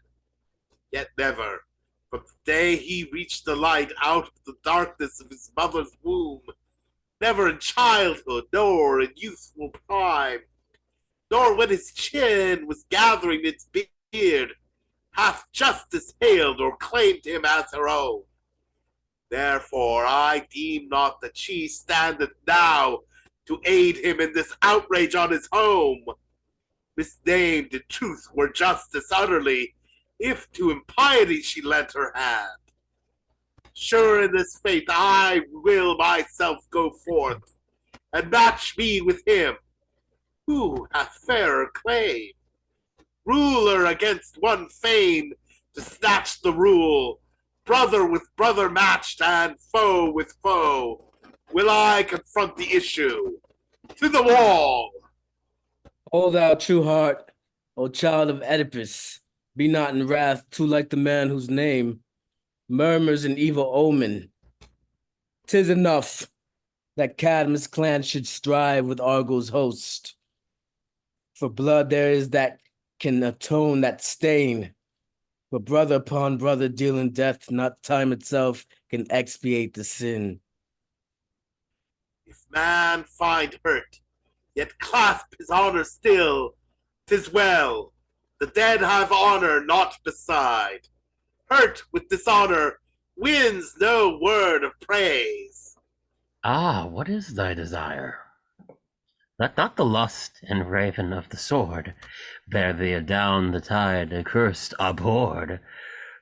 Yet never, from the day he reached the light out of the darkness of his mother's womb, never in childhood, nor in youthful prime, nor when his chin was gathering its beard, hath justice hailed or claimed him as her own. Therefore I deem not that she standeth now to aid him in this outrage on his home. Misnamed in truth were justice utterly, if to impiety she lent her hand. Sure in this faith I will myself go forth, and match me with him, who hath fairer claim. Ruler against one fain to snatch the rule, brother with brother matched, and foe with foe, will I confront the issue. To the wall! O thou true heart, O child of Oedipus, be not in wrath too like the man whose name murmurs an evil omen. 'Tis enough that Cadmus' clan should strive with Argos' host. For blood there is that can atone that stain. But brother upon brother dealing death, not time itself can expiate the sin. If man find hurt, yet clasp his honor still, 'tis well. The dead have honor not beside. Hurt with dishonor wins no word of praise. Ah, what is thy desire? Let not the lust and raven of the sword bear thee adown the tide accursed abhorred.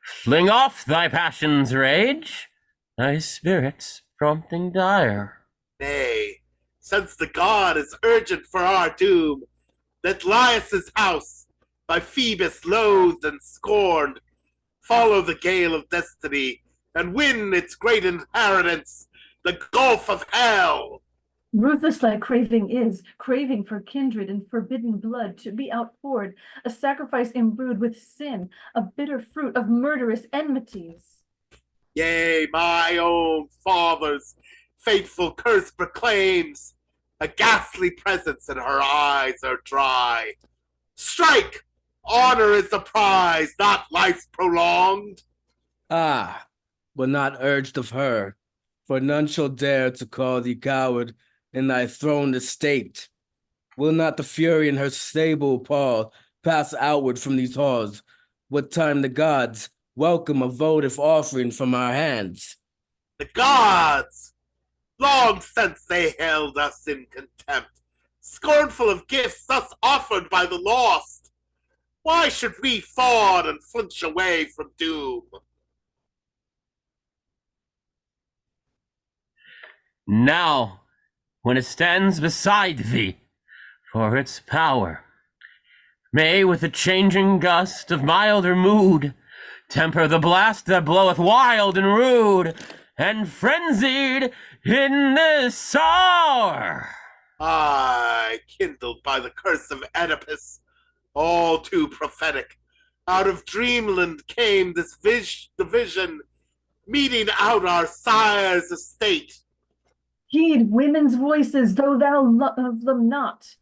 Fling off thy passion's rage, thy spirit's prompting dire. Nay, since the god is urgent for our doom, let Laius' house, by Phoebus loathed and scorned, follow the gale of destiny and win its great inheritance, the gulf of hell. Ruthless like craving is, craving for kindred and forbidden blood to be outpoured, a sacrifice imbrued with sin, a bitter fruit of murderous enmities. Yea, my own father's fateful curse proclaims, a ghastly presence and her eyes are dry. Strike! Honor is the prize, not life prolonged. Ah, but not urged of her, for none shall dare to call thee coward in thy throned estate. Will not the fury in her sable paw pass outward from these halls, what time the gods welcome a votive offering from our hands? The gods! Long since they held us in contempt, scornful of gifts thus offered by the lost. Why should we fawn and flinch away from doom? Now, when it stands beside thee for its power, may with a changing gust of milder mood temper the blast that bloweth wild and rude and frenzied in this hour. Aye, kindled by the curse of Oedipus, all too prophetic, out of dreamland came this vision, meting out our sire's estate. Heed women's voices, though thou love them not.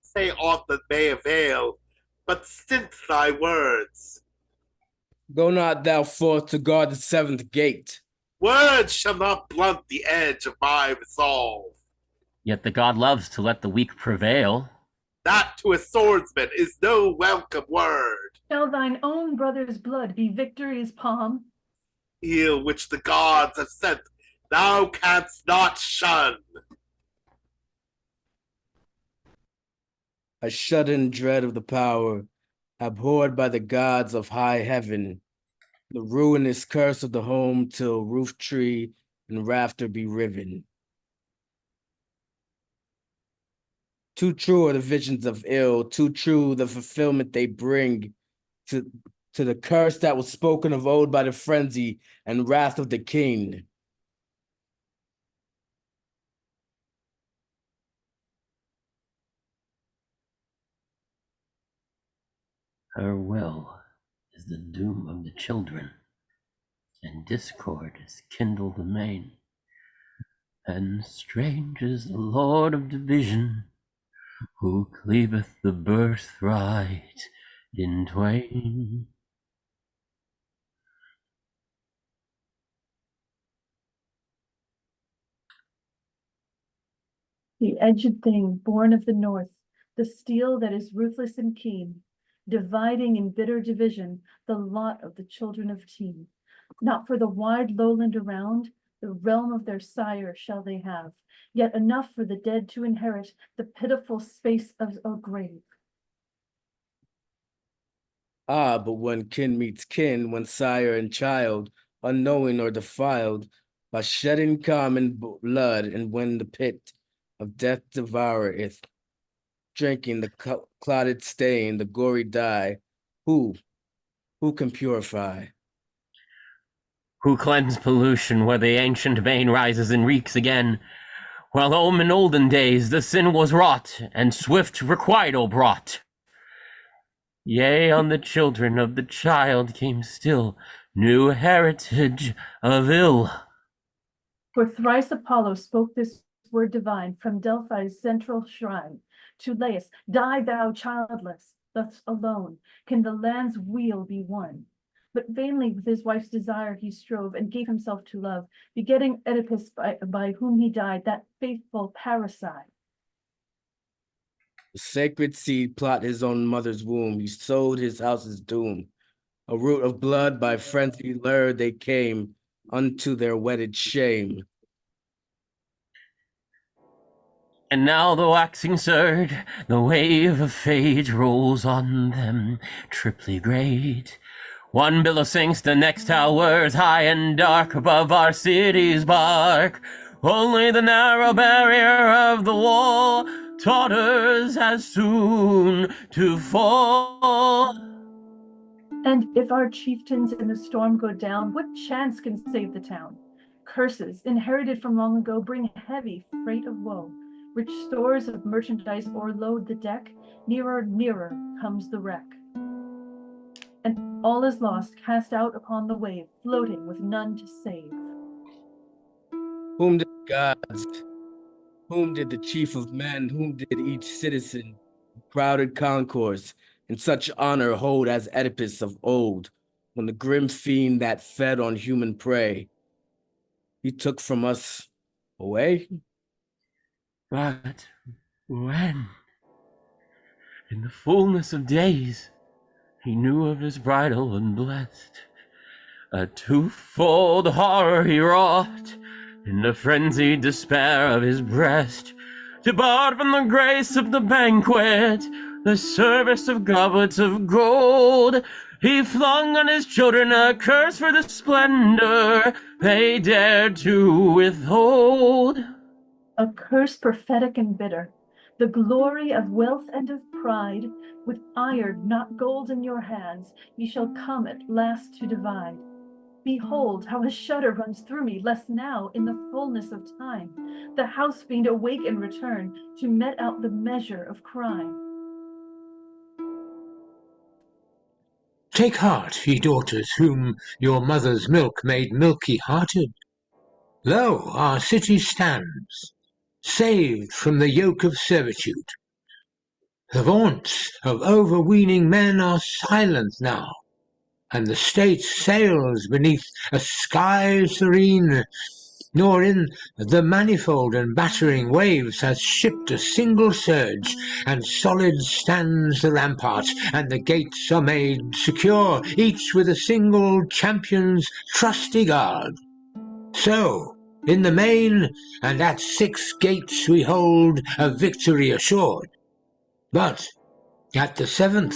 Say aught that may avail, but stint thy words. Go not thou forth to guard the seventh gate. Words shall not blunt the edge of my resolve. Yet the god loves to let the weak prevail. that to a swordsman is no welcome word. Shall thine own brother's blood be victory's palm? Ill which the gods have sent, thou canst not shun. I shudder in dread of the power, abhorred by the gods of high heaven, the ruinous curse of the home till roof tree and rafter be riven. Too true are the visions of ill, too true the fulfillment they bring to the curse that was spoken of old by the frenzy and wrath of the king. Her will is the doom of the children, and discord is kindled amain. And strange is the Lord of division, who cleaveth the birthright in twain. The edged thing born of the north, the steel that is ruthless and keen, dividing in bitter division the lot of the children of Teen. Not for the wide lowland around, the realm of their sire shall they have, yet enough for the dead to inherit the pitiful space of a grave. Ah, but when kin meets kin, when sire and child, unknowing or defiled, by shedding common blood, and when the pit of death devoureth, drinking the clotted stain, the gory dye, who can purify? Who cleanse pollution where the ancient vein rises and reeks again, while home in olden days the sin was wrought, and swift requital brought. Yea, on the children of the child came still new heritage of ill. For thrice Apollo spoke this word divine from Delphi's central shrine to Laius, die thou childless, thus alone can the land's weal be won. But vainly with his wife's desire he strove and gave himself to love, begetting Oedipus by whom he died, that faithful parricide. The sacred seed plot his own mother's womb, he sowed his house's doom. A root of blood by frenzy lured they came unto their wedded shame. And now the waxing surge, the wave of fate rolls on them, triply great. One billow sinks, the next towers high and dark above our city's bark. Only the narrow barrier of the wall totters as soon to fall. And if our chieftains in the storm go down, what chance can save the town? Curses, inherited from long ago, bring heavy freight of woe. Rich stores of merchandise o'erload the deck, nearer, nearer comes the wreck. And all is lost, cast out upon the wave, floating with none to save. Whom did the gods, whom did the chief of men, whom did each citizen, crowded concourse, in such honor hold as Oedipus of old, when the grim fiend that fed on human prey, he took from us away? But when, in the fullness of days, he knew of his bridal and blessed, a twofold horror he wrought, in the frenzied despair of his breast, debarred from the grace of the banquet, the service of goblets of gold. He flung on his children a curse for the splendor they dared to withhold. A curse prophetic and bitter, the glory of wealth and of pride, with iron, not gold in your hands, ye shall come at last to divide. Behold, how a shudder runs through me, lest now, in the fullness of time, the house fiend awake and return to met out the measure of crime. Take heart, ye daughters, whom your mother's milk made milky-hearted. Lo, our city stands, saved from the yoke of servitude. The vaunts of overweening men are silent now, and the state sails beneath a sky serene, nor in the manifold and battering waves hath shipped a single surge, and solid stands the rampart, and the gates are made secure, each with a single champion's trusty guard. So, in the main, and at 6 gates we hold a victory assured. But at the 7th,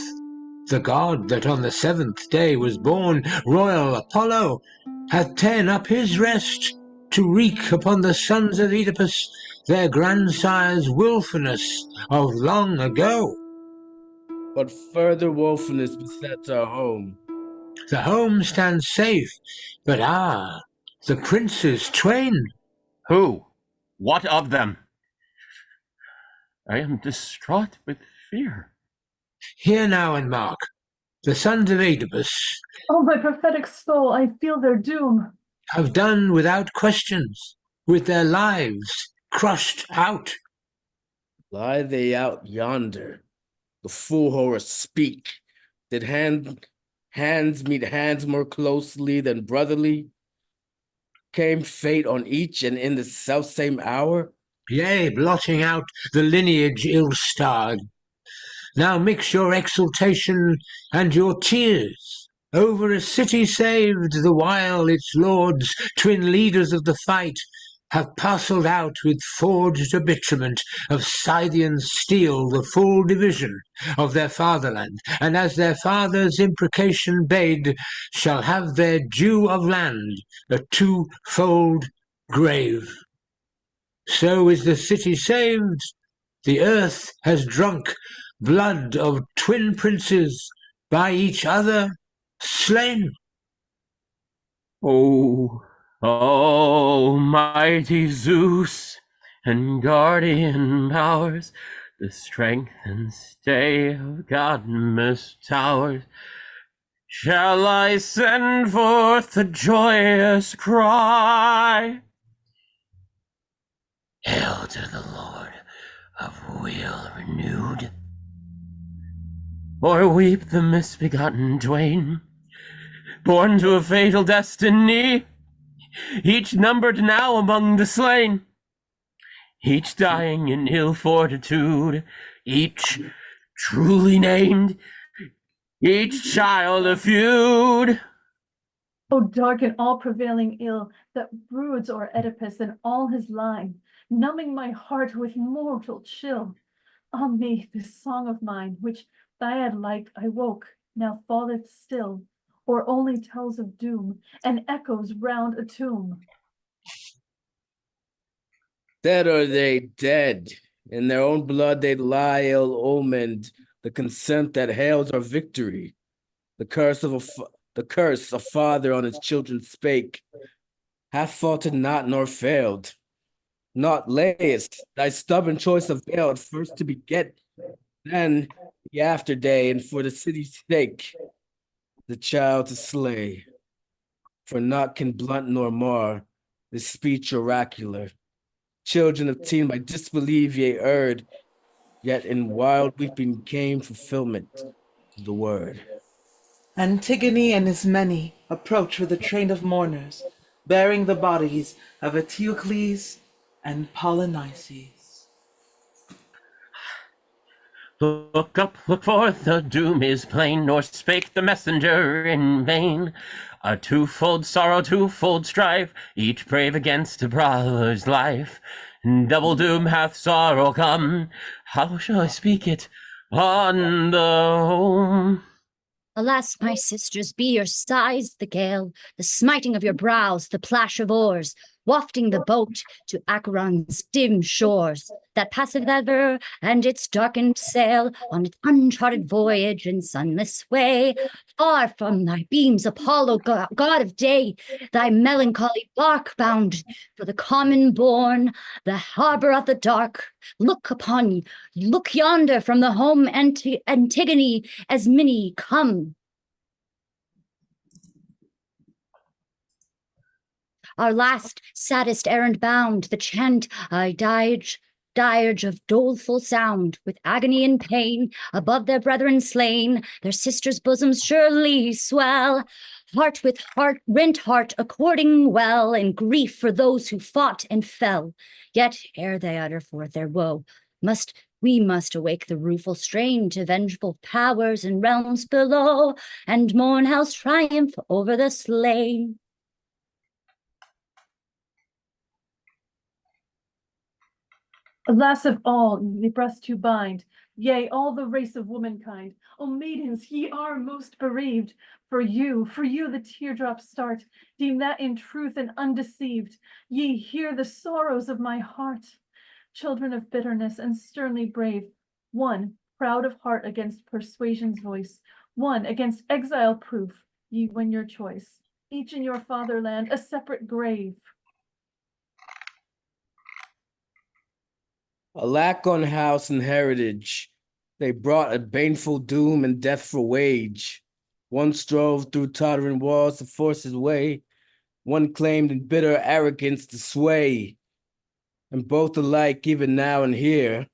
the god that on the 7th day was born, royal Apollo, hath ta'en up his rest to wreak upon the sons of Oedipus their grandsire's wilfulness of long ago. But further woefulness besets our home. The home stands safe, but the princes twain. Who? What of them? I am distraught with fear. Hear now and mark. The sons of Oedipus Oh, my prophetic soul, I feel their doom. have done without questions, with their lives crushed out. Lie they out yonder, the fool horrors speak. Did hands meet hands more closely than brotherly? Came fate on each and in the selfsame hour? Yea, blotting out the lineage ill-starred. Now mix your exultation and your tears over a city saved, the while its lords, twin leaders of the fight, have parcelled out with forged arbitrament of Scythian steel the full division of their fatherland, and as their fathers' imprecation bade, shall have their due of land, a twofold grave. So is the city saved, the earth has drunk blood of twin princes by each other slain. Oh, mighty Zeus and guardian powers, the strength and stay of Cadmus towers, shall I send forth a joyous cry? Hail to the Lord of weal renewed, or weep the misbegotten twain, born to a fatal destiny, each numbered now among the slain, each dying in ill fortitude, each truly named, each child of feud. O dark and all-prevailing ill that broods o'er Oedipus and all his line, numbing my heart with mortal chill. Ah me, this song of mine, which Thyad-like I woke, now falleth still, or only tells of doom, and echoes round a tomb. Dead are they dead, in their own blood they lie ill-omened, the consent that hails our victory, the curse a father on his children spake, hath faltered not nor failed. Not layest thy stubborn choice availed, first to beget, then the after day, and for the city's sake, the child to slay. For naught can blunt nor mar this speech oracular. Children obtained by disbelief ye erred, yet in wild weeping came fulfillment of the word. Antigone and his many approach with a train of mourners, bearing the bodies of Eteocles and Polynices. Look up, look forth, the doom is plain, nor spake the messenger in vain. A twofold sorrow, twofold strife, each brave against a brother's life. Double doom hath sorrow come, how shall I speak it on the home? Alas, my sisters, be your sighs the gale, the smiting of your brows, the plash of oars, wafting the boat to Acheron's dim shores, that passeth ever, and its darkened sail on its uncharted voyage and sunless way. Far from thy beams, Apollo, god of day, thy melancholy bark bound for the common bourne, the harbor of the dark. Look yonder from the home Antigone, as many come. Our last, saddest errand bound, the chant I dirge dirge of doleful sound, with agony and pain, above their brethren slain, their sisters' bosoms surely swell. Heart with heart, rent heart, according well, in grief for those who fought and fell. Yet, ere they utter forth their woe, we must awake the rueful strain to vengeful powers in realms below, and mourn hell's triumph over the slain. Alas of all, the breast to bind, yea, all the race of womankind. O maidens, ye are most bereaved. For you the teardrops start. Deem that in truth and undeceived. Ye hear the sorrows of my heart. Children of bitterness and sternly brave, one proud of heart against persuasion's voice, one against exile proof, ye win your choice. Each in your fatherland a separate grave. Alack on house and heritage, they brought a baneful doom and death for wage. One strove through tottering walls to force his way, one claimed in bitter arrogance to sway, and both alike, even now and here,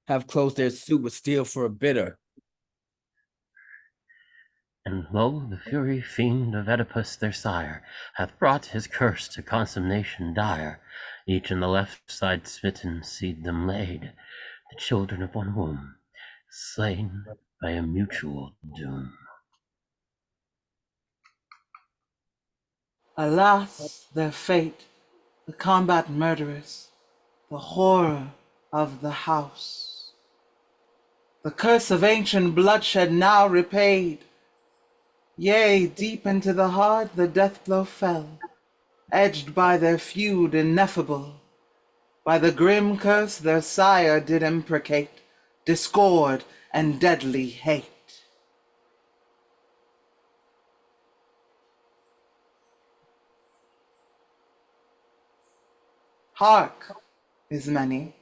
have closed their suit with steel for a bitter. And lo, the fury fiend of Oedipus their sire hath brought his curse to consummation dire. Each in the left side smitten seed them laid, the children of one womb, slain by a mutual doom. Alas, their fate, the combat murderous, the horror of the house. The curse of ancient bloodshed now repaid. Yea, deep into the heart the death blow fell, edged by their feud ineffable, by the grim curse their sire did imprecate, discord and deadly hate. Hark, Ismene.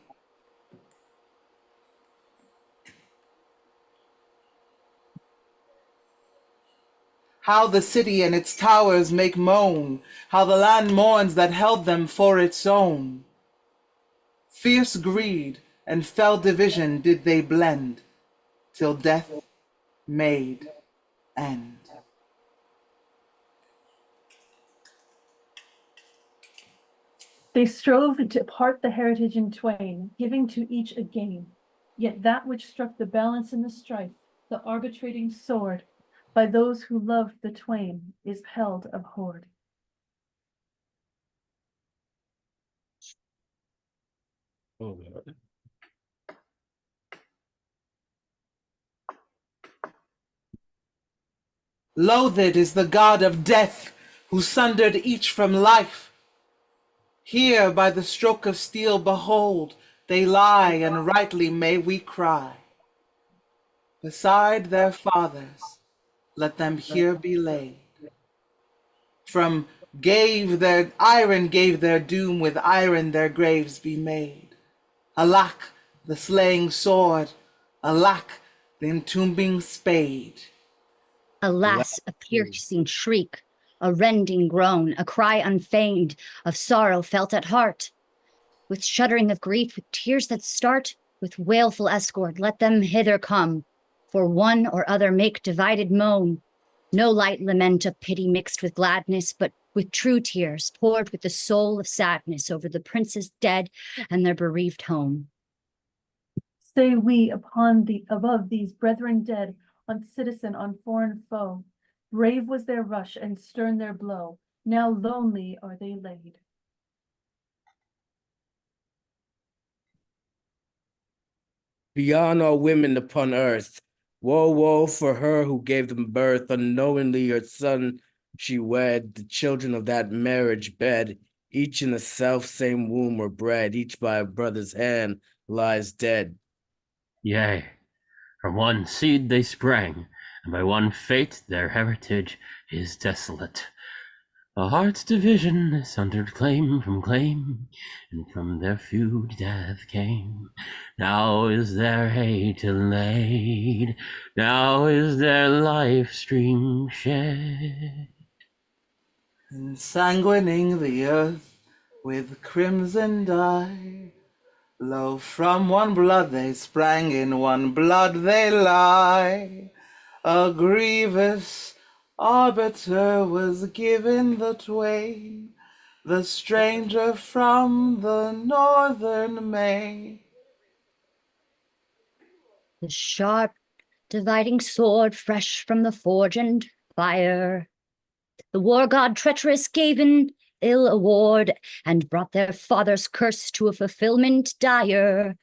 How the city and its towers make moan, how the land mourns that held them for its own. Fierce greed and fell division did they blend, till death made end. They strove to part the heritage in twain, giving to each a gain. Yet that which struck the balance in the strife, the arbitrating sword, by those who loved the twain, is held abhorred. Oh, Lord. Loathed is the god of death, who sundered each from life. Here by the stroke of steel, behold, they lie, and rightly may we cry. Beside their fathers, let them here be laid. From iron gave their doom, with iron their graves be made. Alack, the slaying sword, alack, the entombing spade. Alas, a piercing shriek, a rending groan, a cry unfeigned of sorrow felt at heart. With shuddering of grief, with tears that start, with wailful escort, let them hither come, for one or other make divided moan. No light lament of pity mixed with gladness, but with true tears poured with the soul of sadness over the princes dead and their bereaved home. Say we above these brethren dead, on citizen, on foreign foe. Brave was their rush and stern their blow. Now lonely are they laid. Beyond all women upon earth, woe, woe for her who gave them birth. Unknowingly her son she wed, the children of that marriage bed, each in the self same womb were bred, each by a brother's hand lies dead. Yea, from one seed they sprang, and by one fate their heritage is desolate. A heart's division is sundered claim from claim, and from their feud death came. Now is their hate allayed, now is their life stream shed. Ensanguining the earth, with crimson dye. Lo, from one blood they sprang, in one blood they lie. A grievous arbiter was given the twain, the stranger from the northern main. The sharp dividing sword fresh from the forge and fire. The war god treacherous gave an ill award, and brought their father's curse to a fulfillment dire.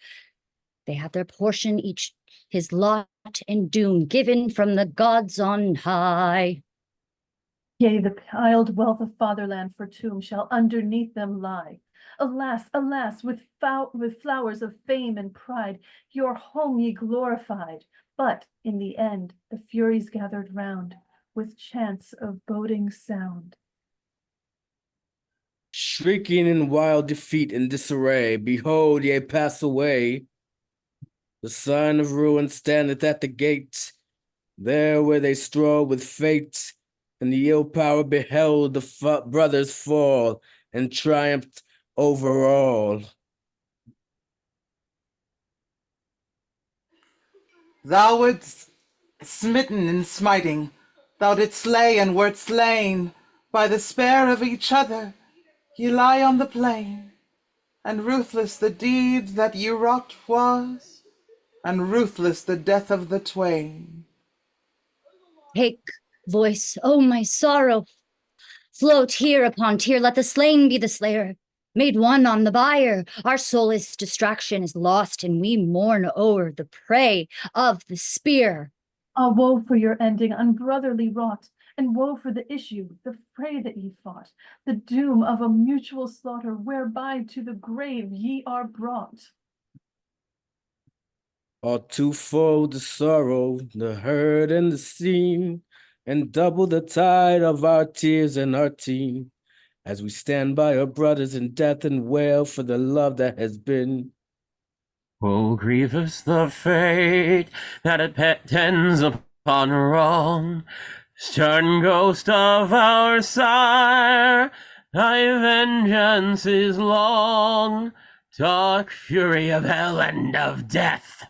They have their portion, each his lot and doom, given from the gods on high. Yea, the piled wealth of fatherland for tomb shall underneath them lie. Alas, alas, with flowers of fame and pride, your home ye glorified. But in the end, the Furies gathered round, with chants of boding sound. Shrieking in wild defeat and disarray, behold, ye pass away. The sign of ruin standeth at the gate, there where they strove with fate, and the ill power beheld the brothers fall, and triumphed over all. Thou wert smitten in smiting, thou didst slay and wert slain. By the spare of each other ye lie on the plain, and ruthless the deed that ye wrought was, and ruthless the death of the twain. Take voice, O my sorrow, flow tear upon tear, let the slain be the slayer, made one on the bier. Our soulless distraction is lost, and we mourn o'er the prey of the spear. Ah, woe for your ending, unbrotherly wrought, and woe for the issue, the fray that ye fought, the doom of a mutual slaughter, whereby to the grave ye are brought. All twofold the sorrow, the hurt and the scene, and double the tide of our tears and our teen, as we stand by our brothers in death and wail for the love that has been. Oh, grievous the fate that attends upon wrong, stern ghost of our sire, thy vengeance is long. Dark fury of hell and of death,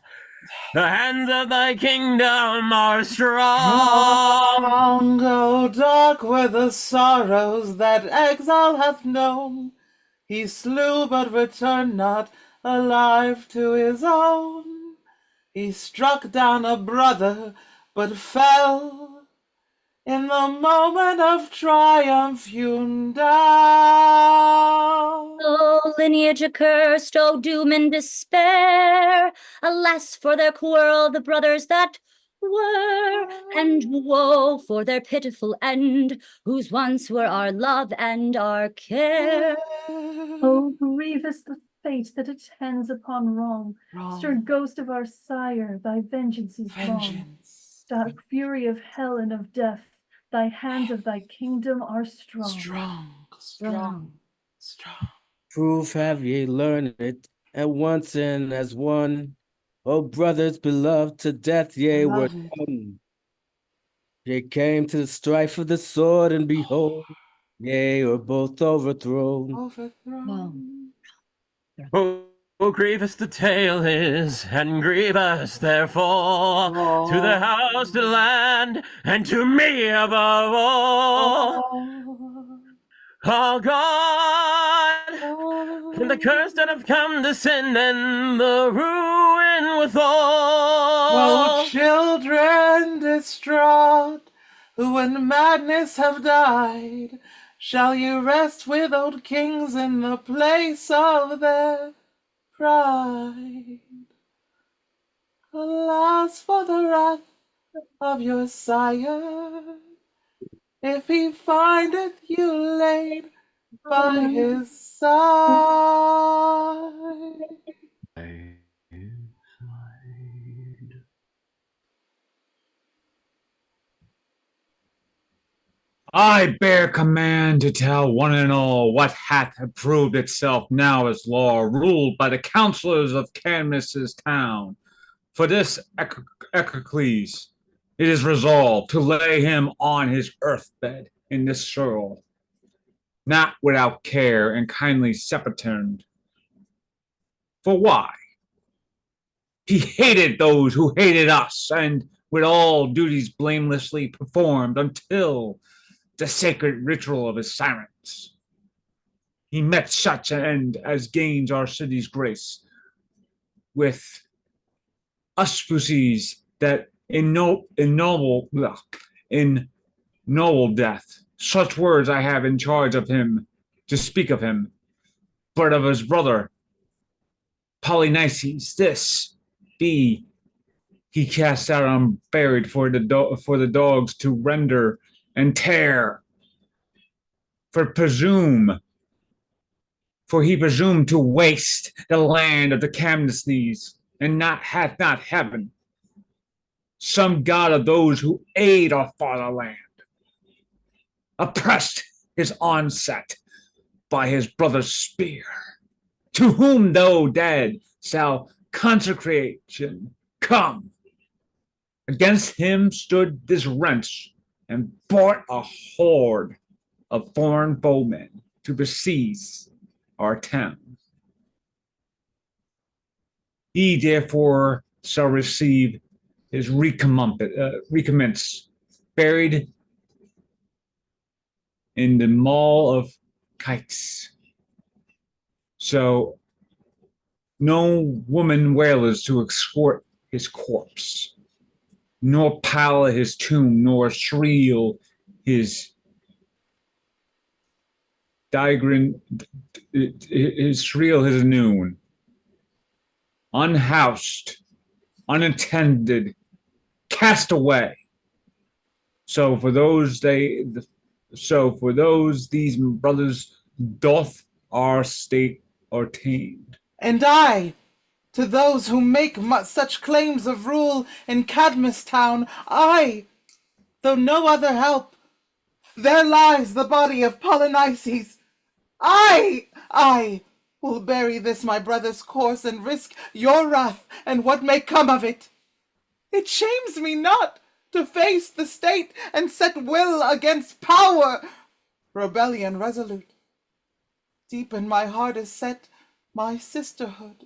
the hands of thy kingdom are strong. Long ago dark were the sorrows that exile hath known. He slew but returned not alive to his own. He struck down a brother but fell in the moment of triumph hewn down. O lineage accursed, O doom and despair, alas for their quarrel, the brothers that were, and woe for their pitiful end, whose once were our love and our care. Oh, grievous the fate that attends upon wrong, stern ghost of our sire, thy vengeance is long. Vengeance. Dark fury of hell and of death, thy hands of thy kingdom are strong. Strong. Proof have ye learned it at once and as one. O brothers beloved to death, ye were done. Ye came to the strife of the sword, and behold, ye were both overthrown. Overthrown. Oh, grievous the tale is, and grievous therefore, to the house, to land, and to me above all. Oh God, and the curse that have come to sin, and the ruin withal. Oh, children distraught, who in madness have died, shall you rest with old kings in the place of their pride? Alas for the wrath of your sire, if he findeth you laid by his side. I bear command to tell one and all what hath approved itself now as law, ruled by the councillors of Cadmus' town. For this Eteocles, it is resolved to lay him on his earthbed in this soil. not without care and kindly sepultured. For why? He hated those who hated us, and with all duties blamelessly performed until the sacred ritual of his silence. He met such an end as gains our city's grace, with auspices that in noble death. Such words I have in charge of him to speak of him, but of his brother Polyneices, this be he cast out unburied for the dogs to render and tear. For he presumed to waste the land of the Camnices, and hath not heaven, some god of those who aid our fatherland, oppressed his onset by his brother's spear, to whom, though dead, shall consecration come. Against him stood this wrench, and brought a horde of foreign bowmen to besiege our town. He therefore shall receive his recompense, buried in the mall of kites. So no woman wailers to escort his corpse, nor pallor his tomb, nor shrill his his noon. Unhoused, unattended, cast away. So for those these brothers doth our state ordained. And I, to those who make such claims of rule in Cadmus town, I, though no other help, there lies the body of Polynices. I will bury this my brother's corse, and risk your wrath and what may come of it. It shames me not to face the state and set will against power, rebellion resolute. Deep in my heart is set my sisterhood,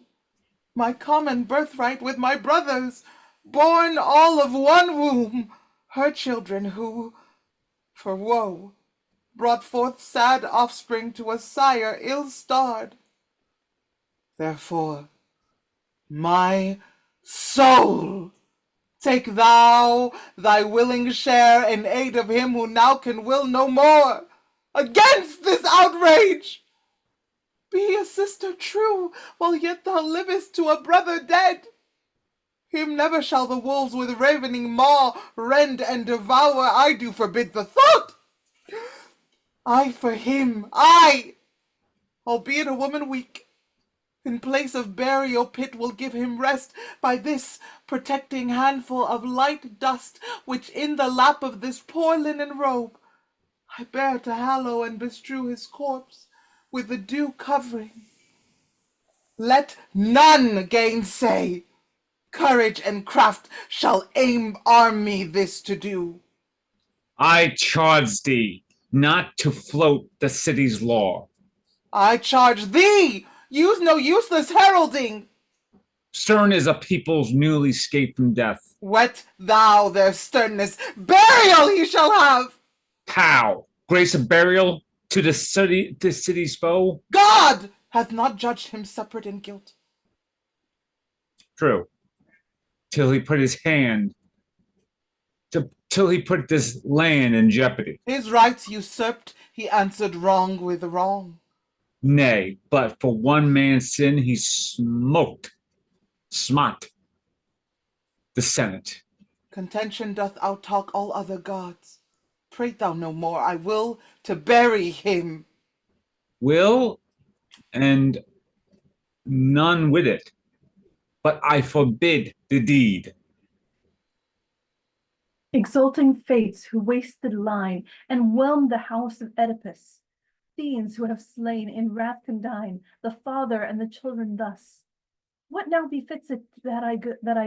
my common birthright with my brothers, born all of one womb, her children who, for woe, brought forth sad offspring to a sire ill-starred. Therefore, my soul, take thou thy willing share in aid of him who now can will no more. Against this outrage, be a sister true while yet thou livest to a brother dead. Him never shall the wolves with ravening maw rend and devour. I do forbid the thought. I for him, albeit a woman weak, in place of burial pit will give him rest by this protecting handful of light dust, which in the lap of this poor linen robe I bear to hallow and bestrew his corpse with the due covering. Let none gainsay. Courage and craft shall arm me this to do. I charge thee not to float the city's law. I charge thee, use no useless heralding. Stern is a people's newly escaped from death. Whet thou their sternness, burial he shall have. How? Grace of burial to the city's foe? God hath not judged him separate in guilt. True. Till he put this land in jeopardy. His rights usurped, he answered wrong with wrong. Nay, but for one man's sin he smote the Senate. Contention doth outtalk all other gods. Prate thou no more, I will to bury him. Will, and none with it, but I forbid the deed. Exulting fates who wasted line and whelmed the house of Oedipus, fiends who have slain in wrath condign the father and the children thus. What now befits it that I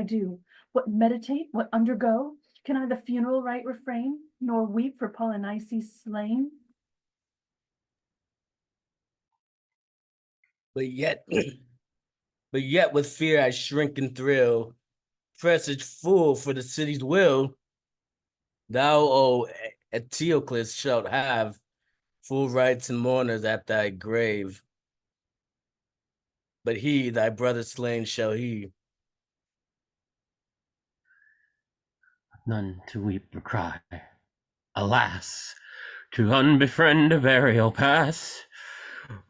do? What meditate, what undergo? Can I the funeral rite refrain, nor weep for Polynices slain? But yet, but yet with fear I shrink and thrill. Presage full for the city's will. Thou, O Eteocles, shalt have full rites and mourners at thy grave. But he, thy brother slain, shall he. None to weep or cry. Alas, to unbefriend a burial pass.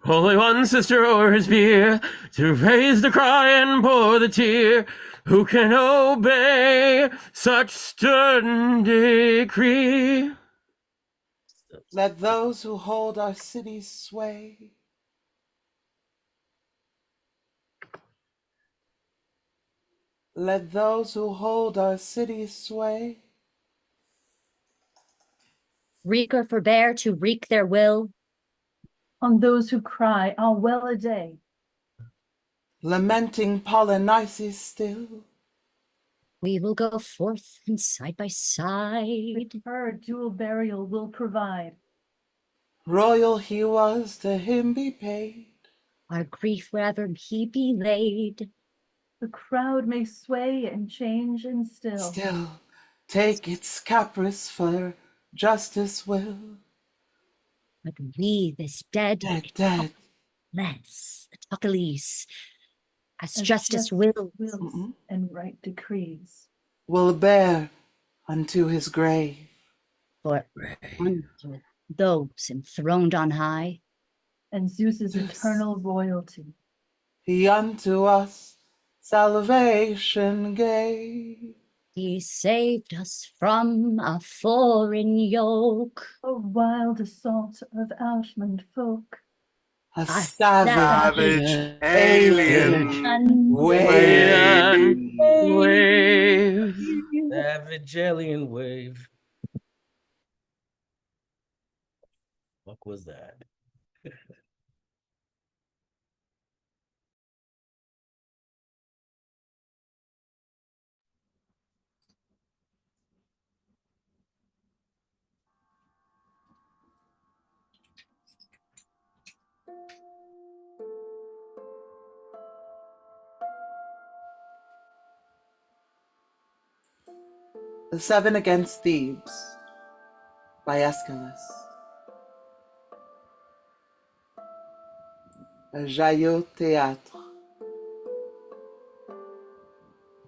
Holy One, sister o'er his bier, to raise the cry and pour the tear. Who can obey such stern decree? Let those who hold our cities sway. Let those who hold our cities sway. Wreak or forbear to wreak their will. On those who cry, ah, well a day. Lamenting Polyneices still. We will go forth and side by side. With her dual burial will provide. Royal he was, to him be paid. Our grief wherever he be laid. The crowd may sway and change and still. Take its caprice, for justice will. But we, this dead, Dead. less, Eteocles, as justice wills, and right decrees. Will bear unto his grave. For unto those enthroned on high, And Zeus's eternal royalty. He unto us salvation gave. he saved us from a foreign yoke. A wild assault of Ashland folk. A Savage alien wave. Savage alien wave. What was that? The Seven Against Thebes by Aeschylus. A joyeux théâtre.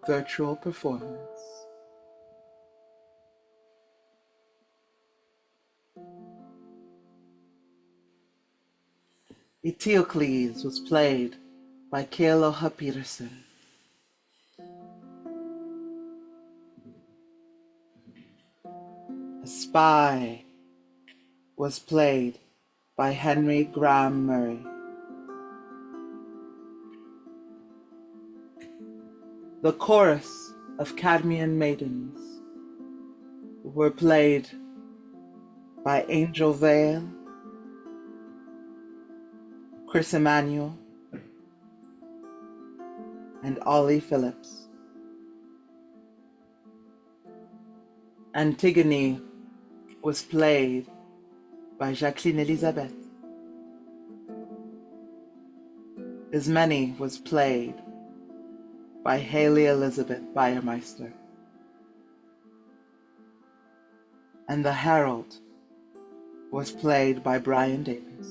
Virtual performance. Eteocles was played by Kealoha Peterson. A Spy was played by Henry Graham Murray. The chorus of Cadmean maidens were played by Angel Vale, Chris Emmanuel, and Ollie Phillips. Antigone was played by Jacqueline Elizabeth. Ismene was played by Haley Elizabeth Bayermeister. And the Herald was played by Brian Davis.